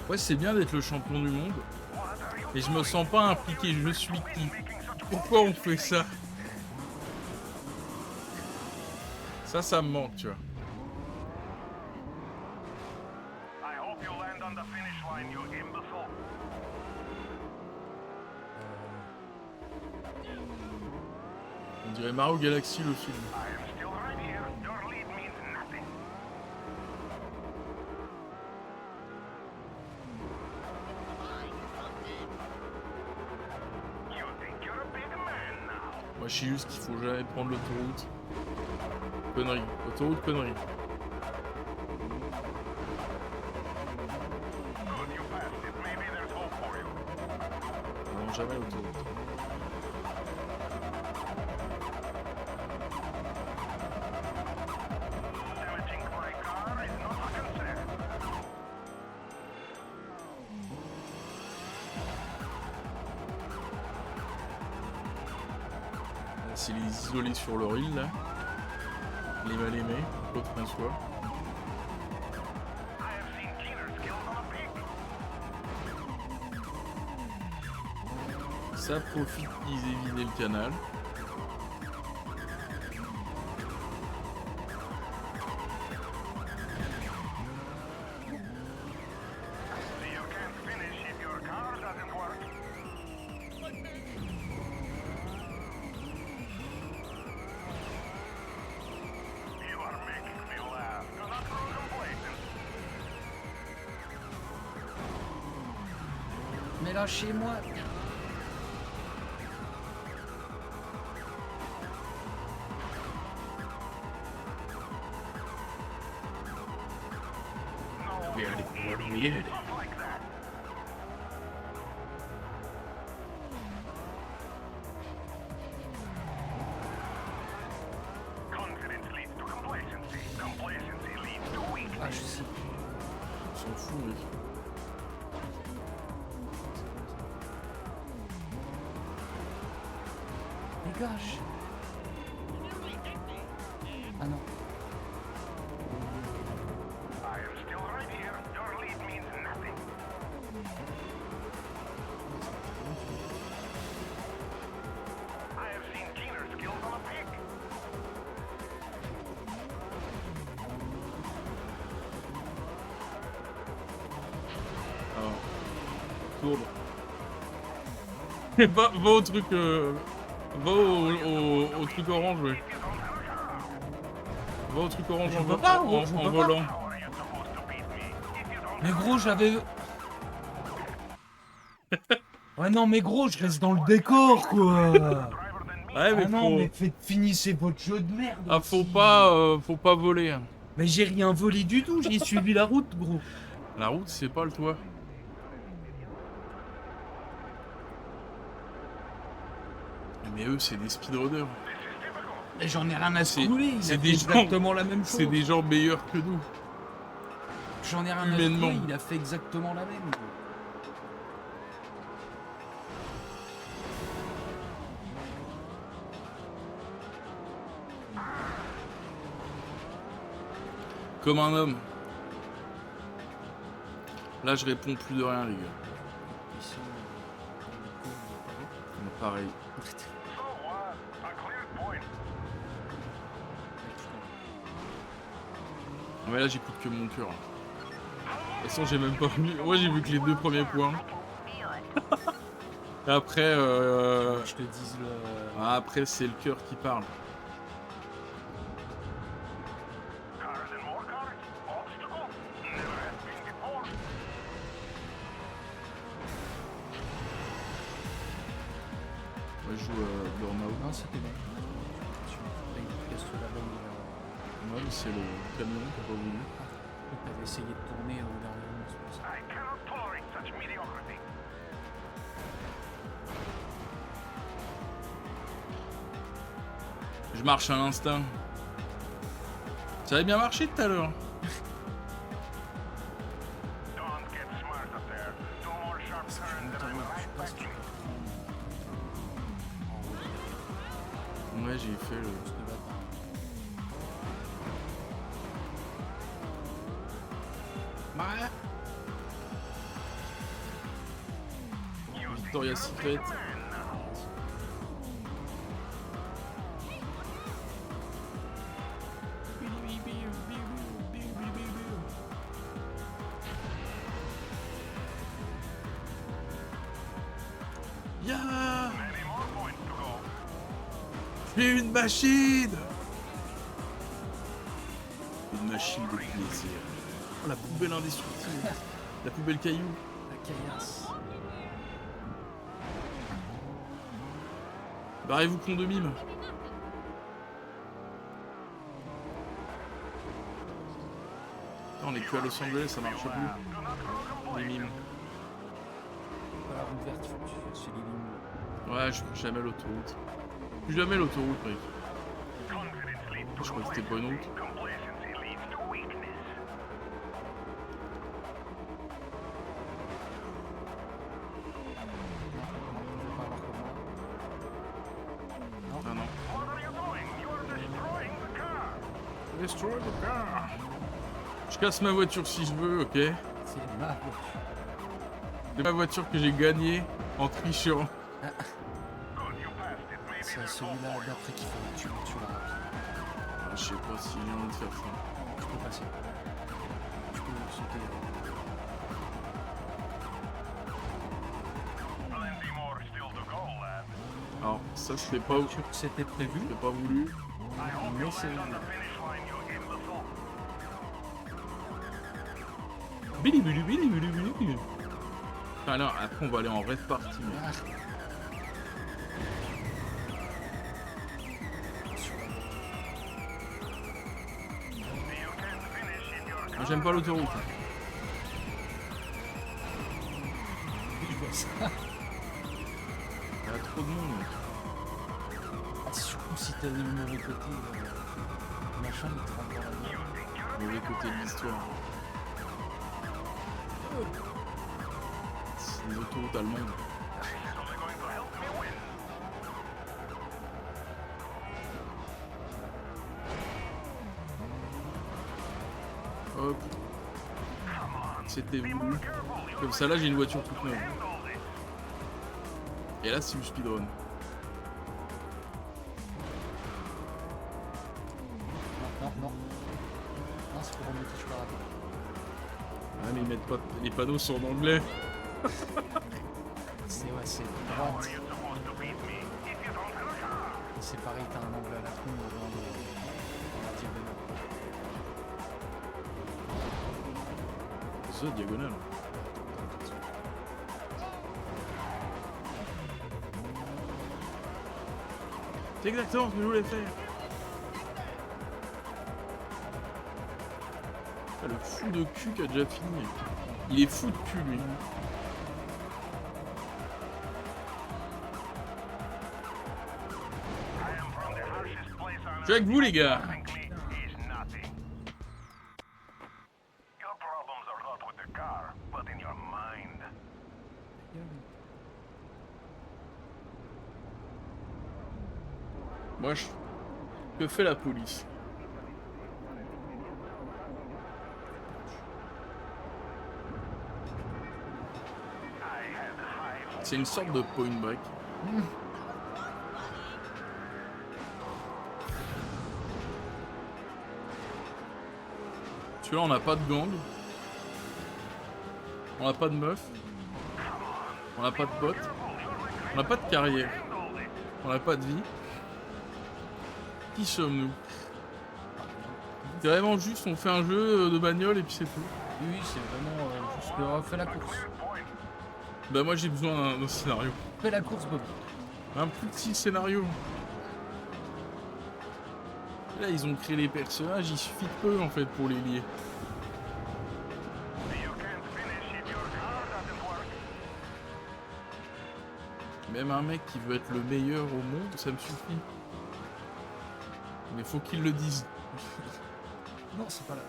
Ouais, c'est bien d'être le champion du monde. What are you Mais je me sens pas impliqué. Je suis qui? making such a Pourquoi on fait ça? Ça me manque, tu vois. I hope you land on the finish line, you imbecile. On dirait Mario Galaxy, le film. I am still right here. Your lead means nothing. You think you're a big man now? Moi, je sais juste qu'il faut jamais prendre l'autoroute. Connerie. Autoroute, connerie. Good, you passed it. Maybe there's hope for you. Non, jamais l'autoroute. Damaging my car is not a concern. Là, c'est les isolés sur leur île, là. Les mal aimés, Claude François. I have seen cleaner skills on a pig. Ça profite qu'ils aient vidé le canal. So you can't finish if your car doesn't work. You are making me laugh. Do not grow complacent. Mais lâchez-moi. No, Weird, you weird, idiot. weird. Stuff like that. Confidence leads to complacency. Complacency leads to Ah, weakness. je sais. On s'en fout, mec. Dégage. Ah non. I am still right here. Your lead means nothing. I have seen keener skills on a pig. Alors. Tourne. Va au truc. Va au truc orange, ouais. If you don't have a car, Va au truc orange Je en, peux pas, gros, en je peux pas. volant. how are you supposed to beat me if you don't Mais gros, j'avais... Ouais non mais gros, je reste dans le décor quoi. driver than me? Ouais, mais Ah non faut... mais finissez votre jeu de merde. Ah, aussi. faut pas voler. Hein. Mais j'ai rien volé du tout, j'ai suivi la route gros. La route, c'est pas le toit. Mais eux, c'est des speedrunners. Mais j'en ai rien à C'est- secouer, il c'est a des fait gens- exactement la même chose. C'est des gens meilleurs que nous. J'en ai rien à humainement. secouer, il a fait exactement la même. gros. Comme un homme. Là, je réponds plus de rien, les gars. Ils sont... Pareil. So what? A clear point. Mais là, j'écoute que mon cœur. De toute façon, j'ai même pas vu. Moi, j'ai vu que les deux premiers points. Après, Je te dis le... après, c'est le cœur qui parle. Cars and more cars. Obstacle. Never has been before. Moi, je joue Burnout. Non c'était bon. Casse-toi la langue. Moi, c'est le camion qui a pas voulu. T'avais essayé de tourner au dernier moment, c'est pour ça. I cannot tolerate such mediocrity. Je marche à l'instinct. Ça avait bien marché tout à l'heure. Don't get smart up there. Two more sharp turns and I'm Je sais right pas back si tu in. peux prendre Ouais, j'ai fait le... ce que va Ouais. Victoria's Secret. Ya Many more points to go. J'ai une machine. Une machine de plaisir. Oh, la poubelle indestructible. La poubelle caillou. la caillasse. Barrez-vous con de mime. Ah, on est que à Los Angeles, ça marche plus. Les mimes. Voilà, route verte, faut que tu fasses les lignes. Ouais, je prends jamais l'autoroute. Plus jamais l'autoroute, mec. Confidence leads to Je crois que c'était pas une route. complacency leads to weakness. Non, Ah on peut pas avoir comme moi. non. What are you doing? You are destroying the car. Destroy the car. Je casse ma voiture si je veux, ok. C'est ma voiture. C'est ma voiture que j'ai gagnée en trichant. Good, you passed it. Maybe C'est there's celui-là d'après qu'il faut que tu l'as. Ah, je sais pas si j'ai envie de faire ça. Tu peux passer. Tu peux sauter. plenty more still to go, lad. Alors, ça c'était pas, Sûr que c'était prévu, c'était pas voulu. I hope mais you c'est... land on the finish line, you imbecile. Billy, Billy, Billy, Billy, Billy, Billy. Alors, après on va aller en red party. Mais... Ah. You can finish in your Moi car. j'aime pas l'autoroute. Je vois ça. Il y a trop de monde, mec. Surtout si t'as le mauvais côté, machin, il te rentre dans la gueule. Mauvais côté de l'histoire. C'est des autoroutes allemandes. This is only going to help me win. Hop. C'était Be voulu. more careful. You Comme ça là j'ai une voiture toute neuve. handled it. Et là c'est du speedrun. Non, non, non. Non, c'est pour remonter sur la radio. Ah mais ils mettent pas... Les panneaux sont en anglais. C'est droite. You're supposed to beat me if you don't have a car. Et c'est pareil, t'as un angle à la con dans la diagonale. C'est ça, diagonale. C'est exactement ce que je voulais faire. Ah, le fou de cul qui a déjà fini. Il est fou de cul lui. I am from the harshest place on Je suis avec vous les gars. frankly, is nothing. Your problems are not with the car, but in your mind. Moi je... Que fait la police? I had high hopes. C'est une sorte de point break. Celui-là on n'a pas de gang. On n'a pas de meuf. On n'a pas de potes. On n'a pas de carrière. On n'a pas de vie. Qui sommes-nous? C'est vraiment juste on fait un jeu de bagnole et puis c'est tout. Oui, c'est vraiment juste fais la course. Bah moi j'ai besoin d'un scénario. Fais la course, Bobby. Un plus petit scénario. Là, ils ont créé les personnages, il suffit de peu en fait pour les lier. You can't finish if your car doesn't work. Même un mec qui veut être le meilleur au monde, ça me suffit. Mais faut qu'il le dise. Non, c'est pas là.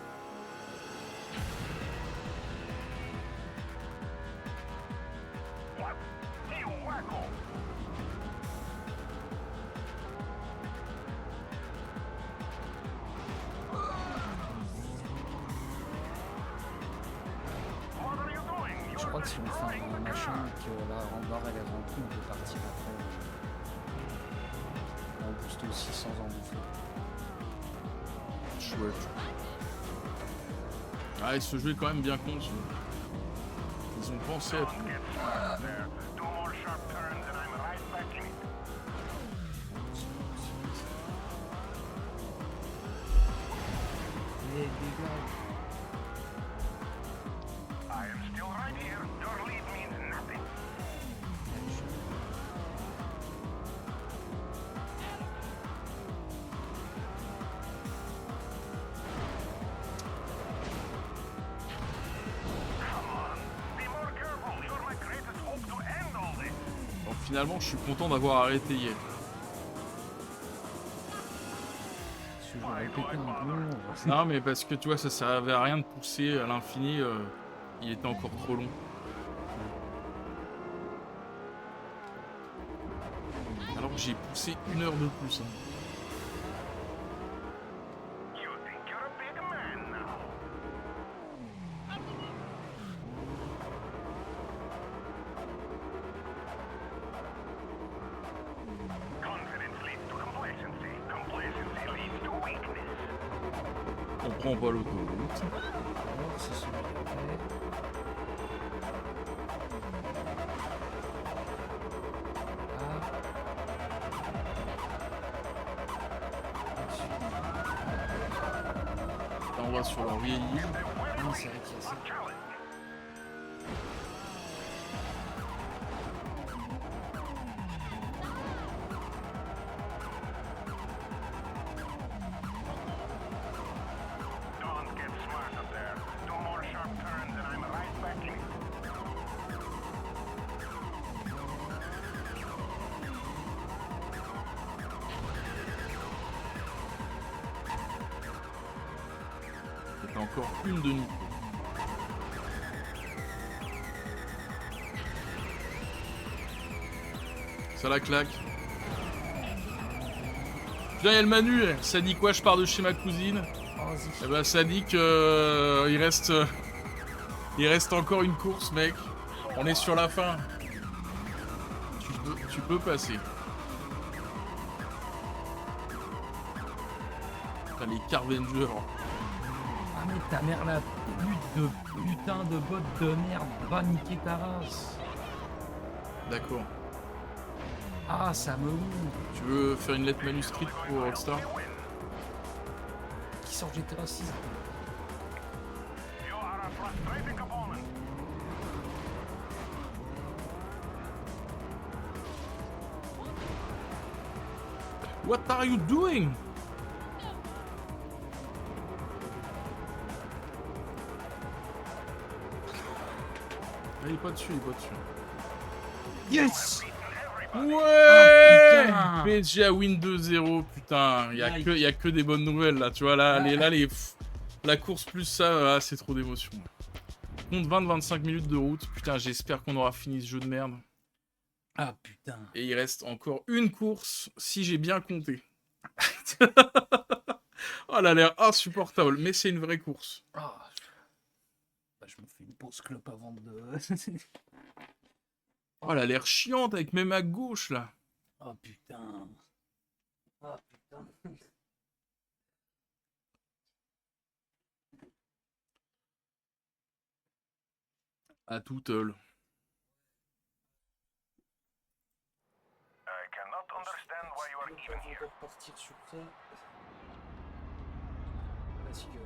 What? You wacko! What are you doing? Je crois que si on fait un machin et que la rambarre elle est remplie, on peut partir après. On booste aussi sans en bouffer. Chouette. Ah, et ce jeu est quand même bien conçu. Ils ont pensé à tout. Don't get smart there. Two more sharp turns and I'm right back in it. Eh, dégage. I am still right here. Your lead means nothing. Come on. Be more careful. You're my greatest hope to end all this. Donc finalement, je suis content d'avoir arrêté hier. Parce que je vais répéter un peu. Non, mais parce que tu vois, ça servait à rien de pousser à l'infini. Il était encore trop long. Alors que j'ai poussé 1 heure de plus. Hein. You think you're a big man now. Confidence leads to complacency. Complacency leads to weakness. On prend pas l'autoroute. Alors, c'est celui d'après. Là, on va sur leur vieille île. Ah, c'est vrai qu'il y a ça. Challenge. Don't get smart up there. Two more sharp turns and I'm right back in it. C'était encore une de nous. Ça la claque. Putain, il y a le Manu, ça dit quoi, je pars de chez ma cousine? Oh, vas-y. Eh ben, ça dit que il reste encore une course, mec. On est sur la fin. Tu peux passer. Putain, les Carvengers. Ah, mais ta mère la pute de putain de botte de merde. Va niquer ta race. D'accord. Ah, ça me ouvre. Tu veux faire une lettre manuscrite pour Rockstar? Qui sort GTA 6? You are a frustrating opponent. What are you doing? Ah, il est pas dessus, il est pas dessus. Yes! Ouais! putain! PSG à win 2-0, putain. Il y a que des bonnes nouvelles là, tu vois. Là, la course plus ça, c'est trop d'émotion. Compte 20-25 minutes de route. Putain, j'espère qu'on aura fini ce jeu de merde. Ah putain. Et il reste encore une course, si j'ai bien compté. Oh, elle a l'air insupportable, mais c'est une vraie course. Ah. Bah, je me fais une pause clope avant de... Oh, elle a l'air chiante avec même à gauche là. Oh putain. Oh putain. À toute seule. I cannot understand why you are even On here. va repartir sur ça. Parce que...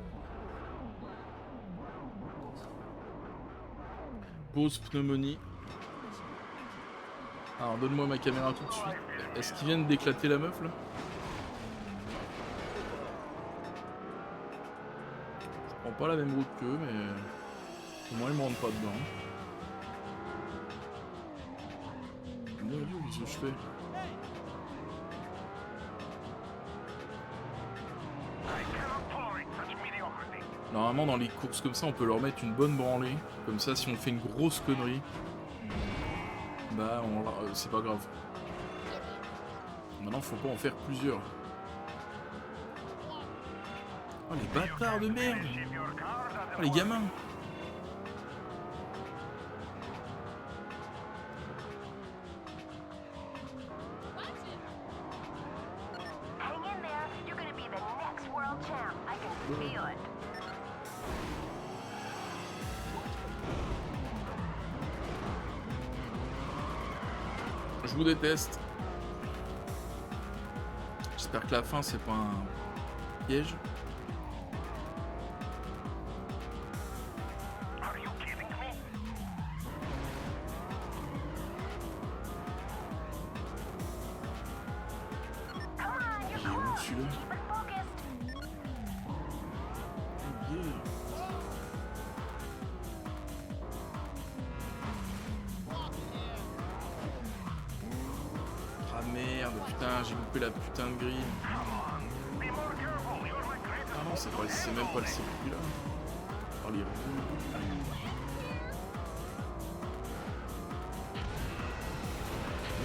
Pause pneumonie. Alors donne-moi ma caméra tout de suite. Est-ce qu'ils viennent d'éclater la meuf là? pas la même route qu'eux, mais au moins ils me rentrent pas dedans. Mon dieu, qu'est-ce que je fais? Normalement dans les courses comme ça on peut leur mettre une bonne branlée. Comme ça si on fait une grosse connerie, bah c'est pas grave. Maintenant faut pas en faire plusieurs. Oh les bâtards de merde! Oh les gamins! Hang in there. You're gonna be the next world champ. I can feel it. Je vous déteste. J'espère que la fin c'est pas un piège. Are you kidding me? Come on, you're Il est où close. celui-là? Keep it focused. Yeah. Ah merde, putain, j'ai loupé la putain de grille. Be more careful. You're my greatest. Ah non, c'est même pas le circuit là. Oh les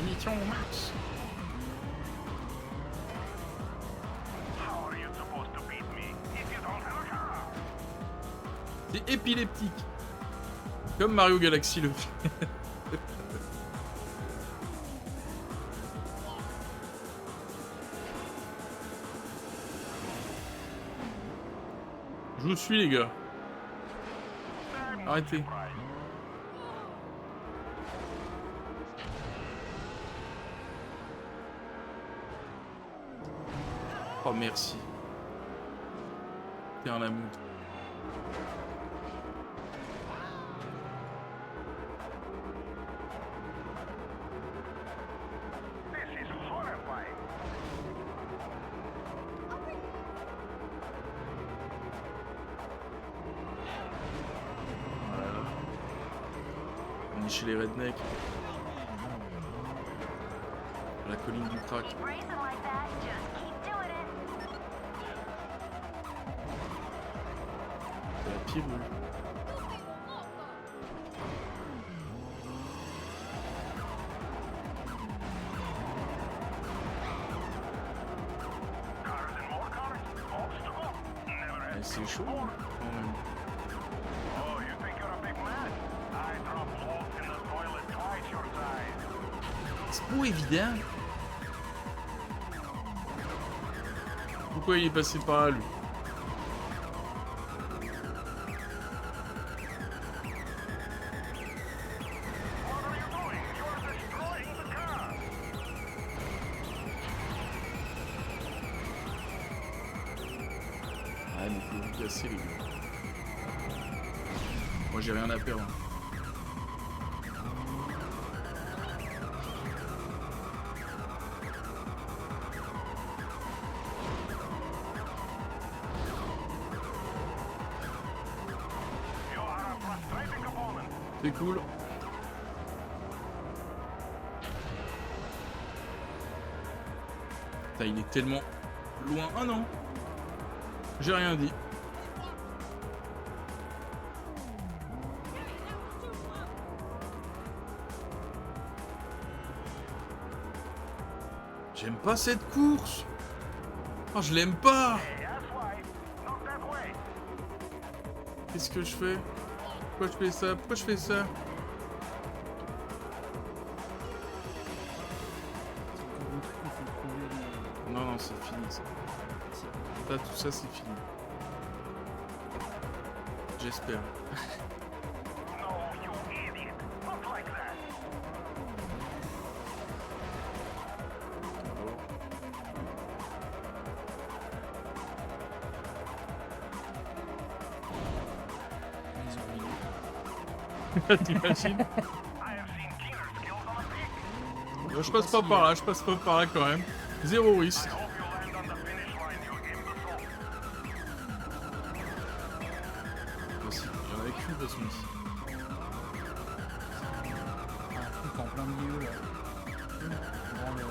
Munitions au max. How are you supposed to beat me if you don't have a car? C'est épileptique. Comme Mario Galaxy le fait. Je vous suis les gars. Arrêtez. Oh merci. T'es un amour. This is horrifying. On est chez les rednecks. À la colline du crack. Keep racing like that. Just keep doing it. C'est la pire rue. Cars and more cars. Obstacle. Never Ouais, had. c'est chaud hein, quand même. Oh, you think you're a big man? I drop holes in the toilet twice your size. C'est pas évident. Pourquoi il est passé par là lui? What are you doing? You're destroying the car. Ah mais faut vous casser les gars. Moi j'ai rien à perdre. You are a frustrating opponent. C'est cool. Putain, il est tellement loin. Ah non. J'ai rien dit. J'aime pas cette course. Oh, je l'aime pas. Hey, that's why. Not that way. Qu'est-ce que je fais? Pourquoi je fais ça? Pourquoi je fais ça? Non, non, c'est fini ça. Ça, tout ça, c'est fini. J'espère. No, you idiot. Not like that. T'imagines? I have seen keener skills on a pig. Je passe pas par là, je passe pas par là quand même. Zéro risque. I hope you land on the finish line, you imbecile. Il y en avait qu'une de toute façon ici. Un truc en plein milieu là. Dans le...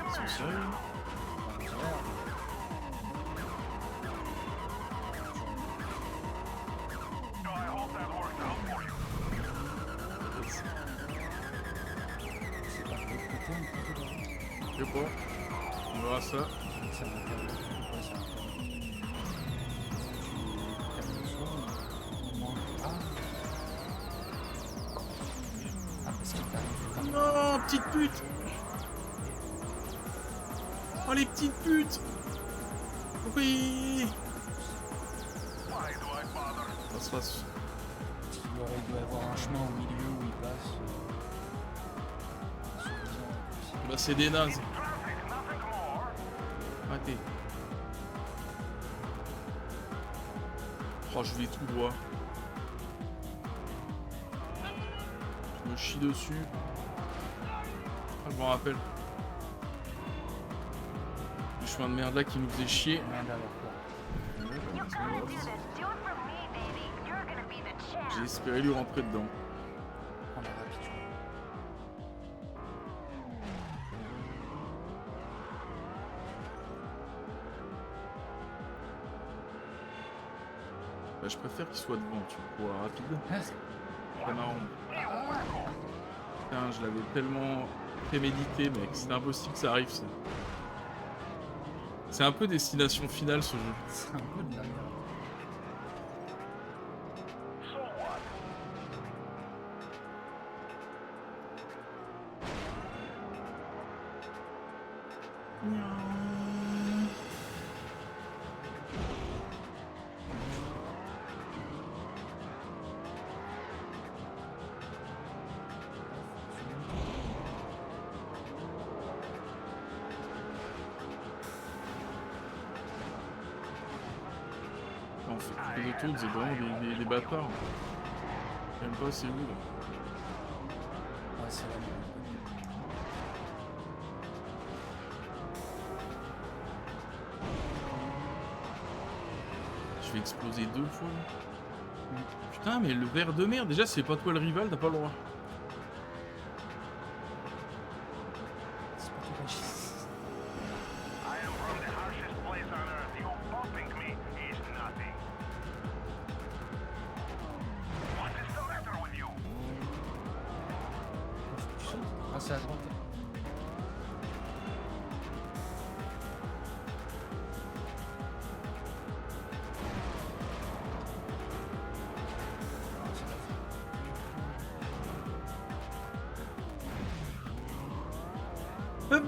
Ils sont sérieux? dans le tiers. So I hope that worked out for you. C'est pas de l'autre côté un petit peu là. Je sais pas. On verra ça. Ça m'intéresse. Ouais, ça m'intéresse. Tu calmes le son, au moins. Parce qu'il t'arrive pas. Non, petite pute! Oh les petites putes! Oui! Why do I bother? Ça se passe. Il doit y avoir un chemin au milieu où il passe. Bah c'est des nazes. Traffic, nothing more. Arrêtez. Oh je vais tout droit. Je me chie dessus. Ah, je m'en rappelle. Le chemin de merde là qui nous faisait chier. Merde alors quoi. You gotta do this. Do it for me, baby. You're gonna be the champ. J'ai espéré lui rentrer dedans. On est rapide. Bah, je préfère qu'il soit devant, tu vois, rapide. C'est marrant. Putain, je l'avais tellement prémédité, mec. C'était impossible que ça arrive, ça. C'est un peu destination finale, ce jeu. C'est un peu de la merde. So what? En fait, les autos, c'est vraiment des bâtards. J'aime pas, c'est où là? Ouais, c'est la merde. Je vais exploser 2 fois là. Putain, mais le verre de merde, déjà, c'est pas toi le rival, t'as pas le droit. C'est pas tout régis. I am from the harshest place on earth. You bumping me is nothing. What is the matter with you? Tu sautes. Ah, c'est à droite. Ah, c'est la fin.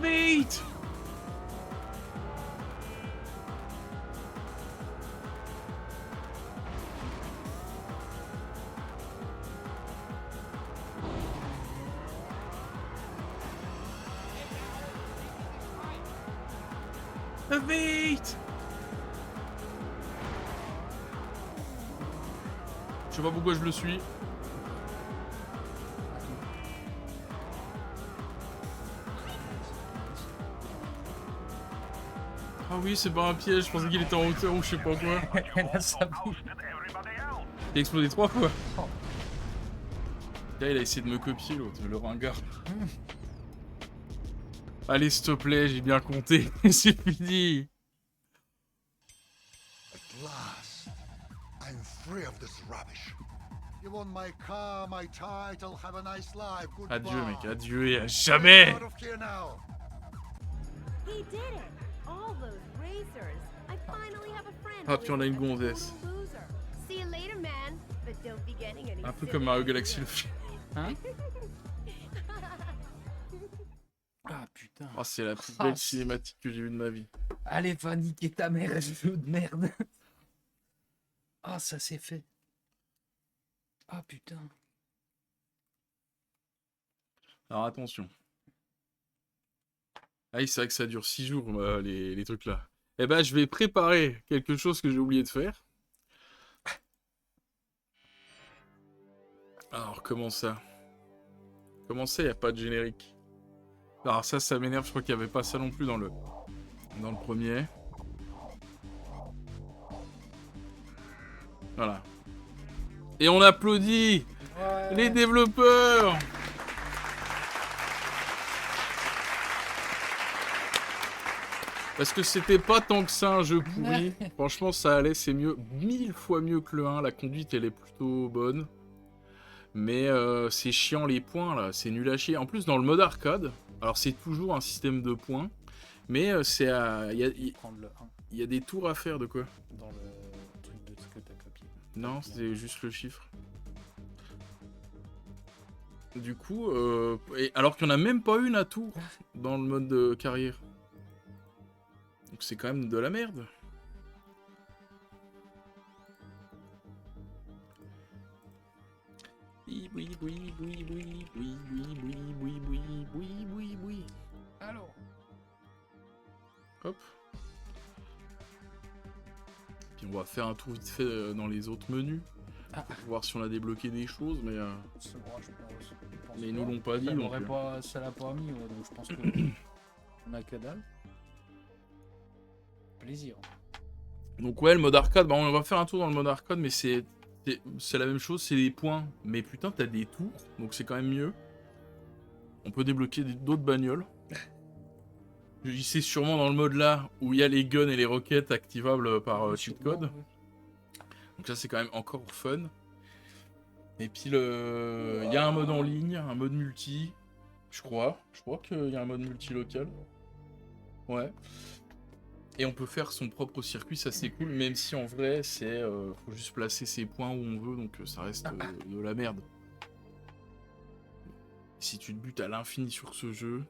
Vite! Vite! Je sais pas pourquoi je le suis. Ah oui, c'est pas un piège, je pensais qu'il était en hauteur ou je sais pas quoi. Là, ça bouge. Ousted everybody else. T'as explosé 3 fois. Oh. Là, il a essayé de me copier l'autre, le ringard. Allez, s'il te plaît, j'ai bien compté. C'est fini. At last, I'm free of this rubbish. You want my car, my title, have a nice life. Goodbye. Adieu, mec, adieu et à jamais. Out of here now. He did it. All those racers. I finally have a friend. Ah, puis on a une gonzesse. See you later, man. But don't be getting any Un peu comme Mario Galaxy le film. Hein? Ah putain. Oh, c'est la plus Ah, belle c'est- cinématique que j'ai vue de ma vie. Allez, va niquer ta mère, jeu de merde. Ah, ça c'est fait. Ah putain. Alors attention. Ah oui, c'est vrai que ça dure 6 jours, les trucs là. Eh ben, je vais préparer quelque chose que j'ai oublié de faire. Alors, comment ça? Comment ça, il n'y a pas de générique? Alors ça m'énerve, je crois qu'il n'y avait pas ça non plus dans le premier. Voilà. Et on applaudit les développeurs. Parce que c'était pas tant que ça un jeu pourri. Franchement, ça allait, c'est mieux, 1000 fois mieux que le 1. La conduite, elle est plutôt bonne. Mais c'est chiant les points, là. C'est nul à chier. En plus, dans le mode arcade, alors c'est toujours un système de points. Mais c'est à... Prendre le 1 Il y a des tours à faire, de quoi? dans le truc de ce que t'as copié. Non, c'est juste le chiffre. Du coup, alors qu'il n'y en a même pas une à tour dans le mode de carrière. Donc c'est quand même de la merde. Oui, oui, oui, oui, oui, oui, oui, oui, oui, oui, oui, oui, oui. Alors, Hop. Puis on va faire un tour vite fait dans les autres menus. Ah. Pour voir si on a débloqué des choses, mais... c'est bon, je pense Mais ils pas. nous l'ont pas dit, Ça donc, l'aurait pas, ça l'a pas mis, ouais, donc je pense que on a que dalle. Plaisir. Donc ouais, le mode arcade, bah on va faire un tour dans le mode arcade, mais c'est la même chose, c'est des points. Mais putain, t'as des tours, donc c'est quand même mieux. On peut débloquer d'autres bagnoles. Je dis c'est sûrement dans le mode là, où il y a les guns et les roquettes activables par cheat code. Donc ça c'est quand même encore fun. Et puis il y a un mode en ligne, un mode multi, je crois qu'il y a un mode multi local. Ouais. Et on peut faire son propre circuit, ça c'est cool, même si en vrai c'est faut juste placer ses points où on veut, donc ça reste de la merde. Si tu te butes à l'infini sur ce jeu,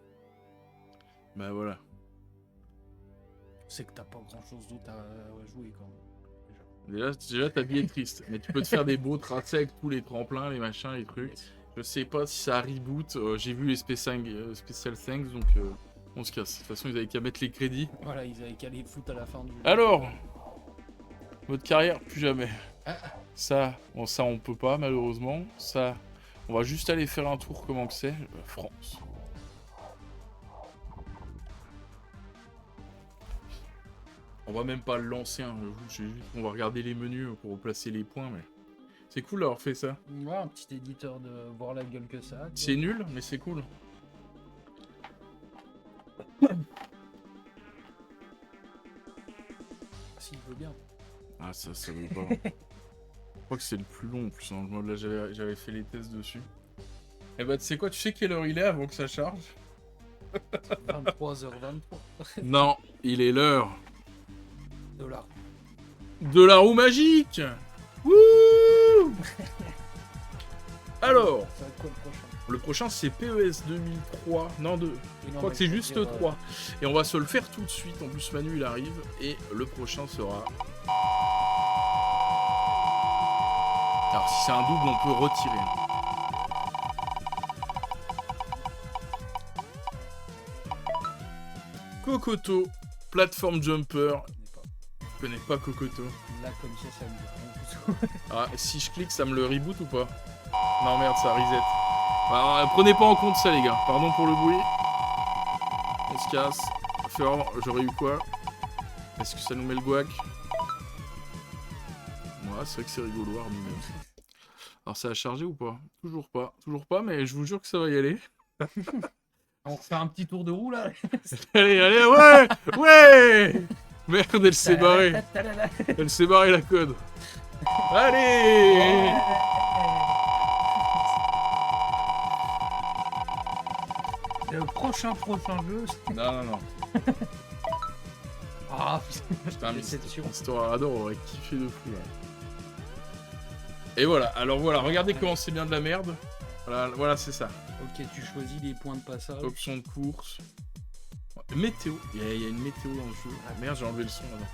bah voilà. C'est que t'as pas grand chose d'autre à jouer quand même. Déjà ta vie est triste, mais tu peux te faire des beaux tracés avec tous les tremplins, les machins, les trucs. Je sais pas si ça reboot, j'ai vu les Special Thanks, donc on se casse. De toute façon, ils avaient qu'à mettre les crédits. Voilà, ils avaient qu'à les foutre à la fin du jeu. Alors, mode carrière, plus jamais. Ça, bon, ça on peut pas malheureusement. Ça, on va juste aller faire un tour, comment que c'est France. On va même pas le lancer, hein. On va regarder les menus pour replacer les points, mais... C'est cool d'avoir fait ça. Ouais, un petit éditeur de voir la gueule que ça a. C'est nul, mais c'est cool. S'il veut bien. Ah ça veut pas. Je crois que c'est le plus long en plus, hein. Le mode là j'avais fait les tests dessus. Et bah tu sais quoi, tu sais quelle heure il est avant que ça charge? 23h23. Non, il est l'heure $. de la roue magique. Wouh. Alors, Ça va être quoi le prochain? le prochain c'est PES 2003. Non, 2. Je crois que c'est juste 3. Et on va se le faire tout de suite. En plus, Manu il arrive. Et le prochain sera. Alors, si c'est un double, on peut retirer. Kokoto, Platform Jumper. Je connais pas Kokoto. Là, comme ça me dit rien du tout. Ah, si je clique, ça me le reboot ou pas? Non, merde, ça reset. Alors, prenez pas en compte ça, les gars. Pardon pour le bruit. On se casse. J'aurais eu quoi? Est-ce que ça nous met le guac? Ouais, c'est vrai que c'est rigolo, Armin. Alors, ça a chargé ou pas? Toujours pas, mais je vous jure que ça va y aller. On refait un petit tour de roue là. Allez, ouais. Merde, elle s'est barrée. Elle s'est barrée la code. Allez. Le prochain jeu. Non. Ah Putain, mais c'est sûr. Histoire Adore aurait kiffé de fou là. Et voilà, alors voilà, regardez comment c'est bien de la merde. Voilà, c'est ça. Ok, tu choisis les points de passage. Option de course. Météo, il y a une météo dans le jeu. Ah merde, j'ai enlevé le son là.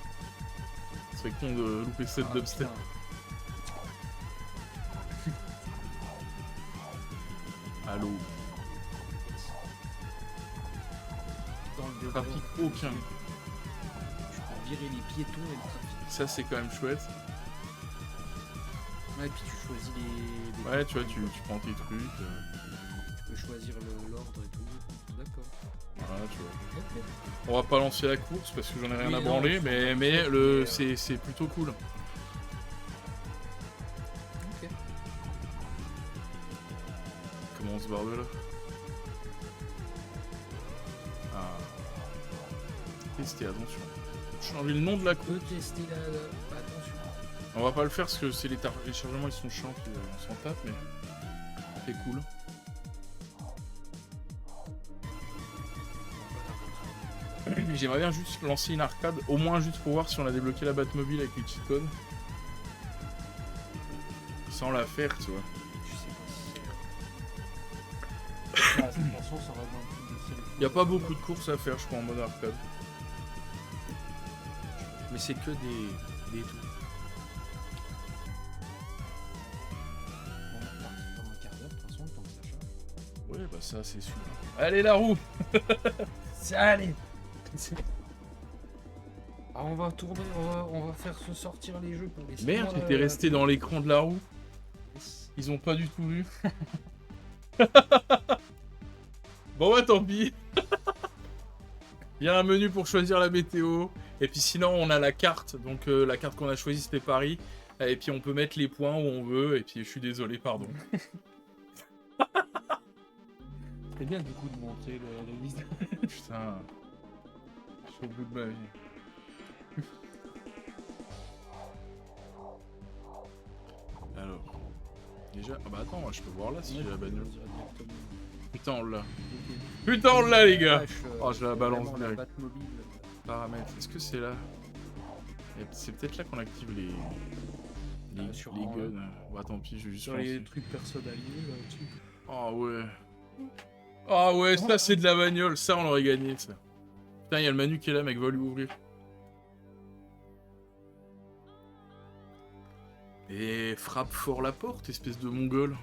C'est con de louper cette dubstep. Allô. Dans le Trafic aucun. Tu peux virer les piétons et le trafic. Ça c'est quand même chouette. Ouais, et puis tu choisis les Ouais, tu vois, tu prends tes trucs. Tu peux choisir l'ordre et tout. D'accord. Voilà, tu vois. Ok. On va pas lancer la course parce que j'en ai rien Oui, à non, branler, il faut- mais mais, c'est plutôt cool. comment on se barre de là. Ah. Tester, attention. Changer le nom de la On peut tester la... Attention. On va pas le faire parce que c'est les chargements ils sont chiants puis on s'en tape mais c'est cool. J'aimerais bien juste lancer une arcade, au moins juste pour voir si on a débloqué la Batmobile avec les cheat codes. Sans la faire, tu vois. Je sais pas si... Ah, de toute façon, ça va dans Y a pas beaucoup de courses à faire, je crois, en mode arcade. Mais c'est que des tours. On va repartir dans un quart d'heure, de toute façon, le temps que ça change. Ouais, bah ça, c'est sûr. Allez, la roue! Allez. Ah, on va tourner, on va faire se sortir les jeux pour les... Merde, j'étais resté dans l'écran de la roue. Ils ont pas du tout vu. Bon, bah tant pis. Il y a un menu pour choisir la météo. Et puis sinon, on a la carte. Donc la carte qu'on a choisie, c'était Paris. Et puis on peut mettre les points où on veut. Et puis je suis désolé, pardon. C'est bien du coup de monter la liste. Putain. Je suis au bout de ma vie. Alors. Déjà. Ah bah attends, moi je peux voir là si j'ai la bagnole. Putain, on l'a. Putain, on l'a, les gars! Oh, je la balance direct. Paramètres. Est-ce que c'est là? C'est peut-être là qu'on active les guns. Bah tant pis, je vais juste Sur les lancer. trucs personnalisés là-dessus. Oh ouais. Ah ouais, ça c'est de la bagnole. Ça, on l'aurait gagné, ça. Putain, il y a le Manu qui est là, mec, va lui ouvrir. Et frappe fort la porte, espèce de mongol.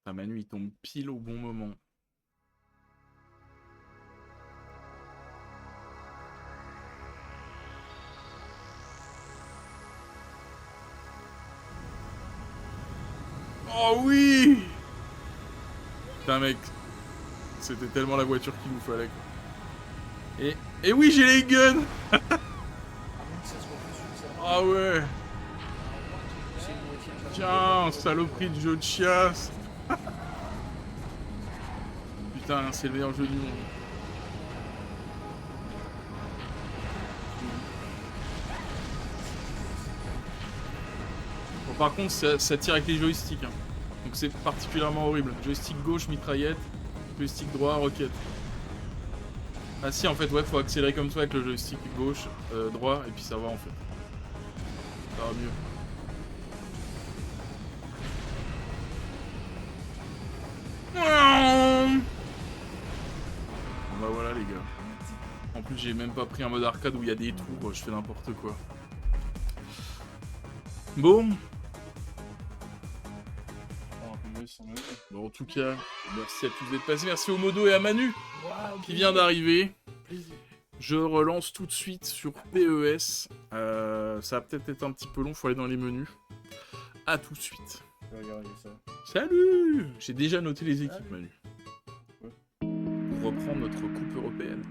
Ah, Manu, il tombe pile au bon moment. Oh oui! Putain, mec. C'était tellement la voiture qu'il nous fallait, quoi. Et oui, j'ai les guns! Ah ouais! Tiens, saloperie de jeu de chiasse! Putain, c'est le meilleur jeu du monde. Bon, par contre, ça tire avec les joysticks. Hein. Donc c'est particulièrement horrible. Joystick gauche, mitraillette. Joystick droit, roquette. Ah si, en fait, ouais, faut accélérer comme ça avec le joystick gauche, droit, et puis ça va en fait. Ça va mieux. Bon bah voilà les gars. En plus j'ai même pas pris un mode arcade où il y a des tours, je fais n'importe quoi. Bon. Bon en tout cas, merci à tous d'être passés, merci au Modo et à Manu qui vient d'arriver. Je relance tout de suite sur PES. Ça va peut-être être un petit peu long, faut aller dans les menus. A tout de suite. Salut! J'ai déjà noté les équipes, Manu. Pour reprendre notre coupe européenne.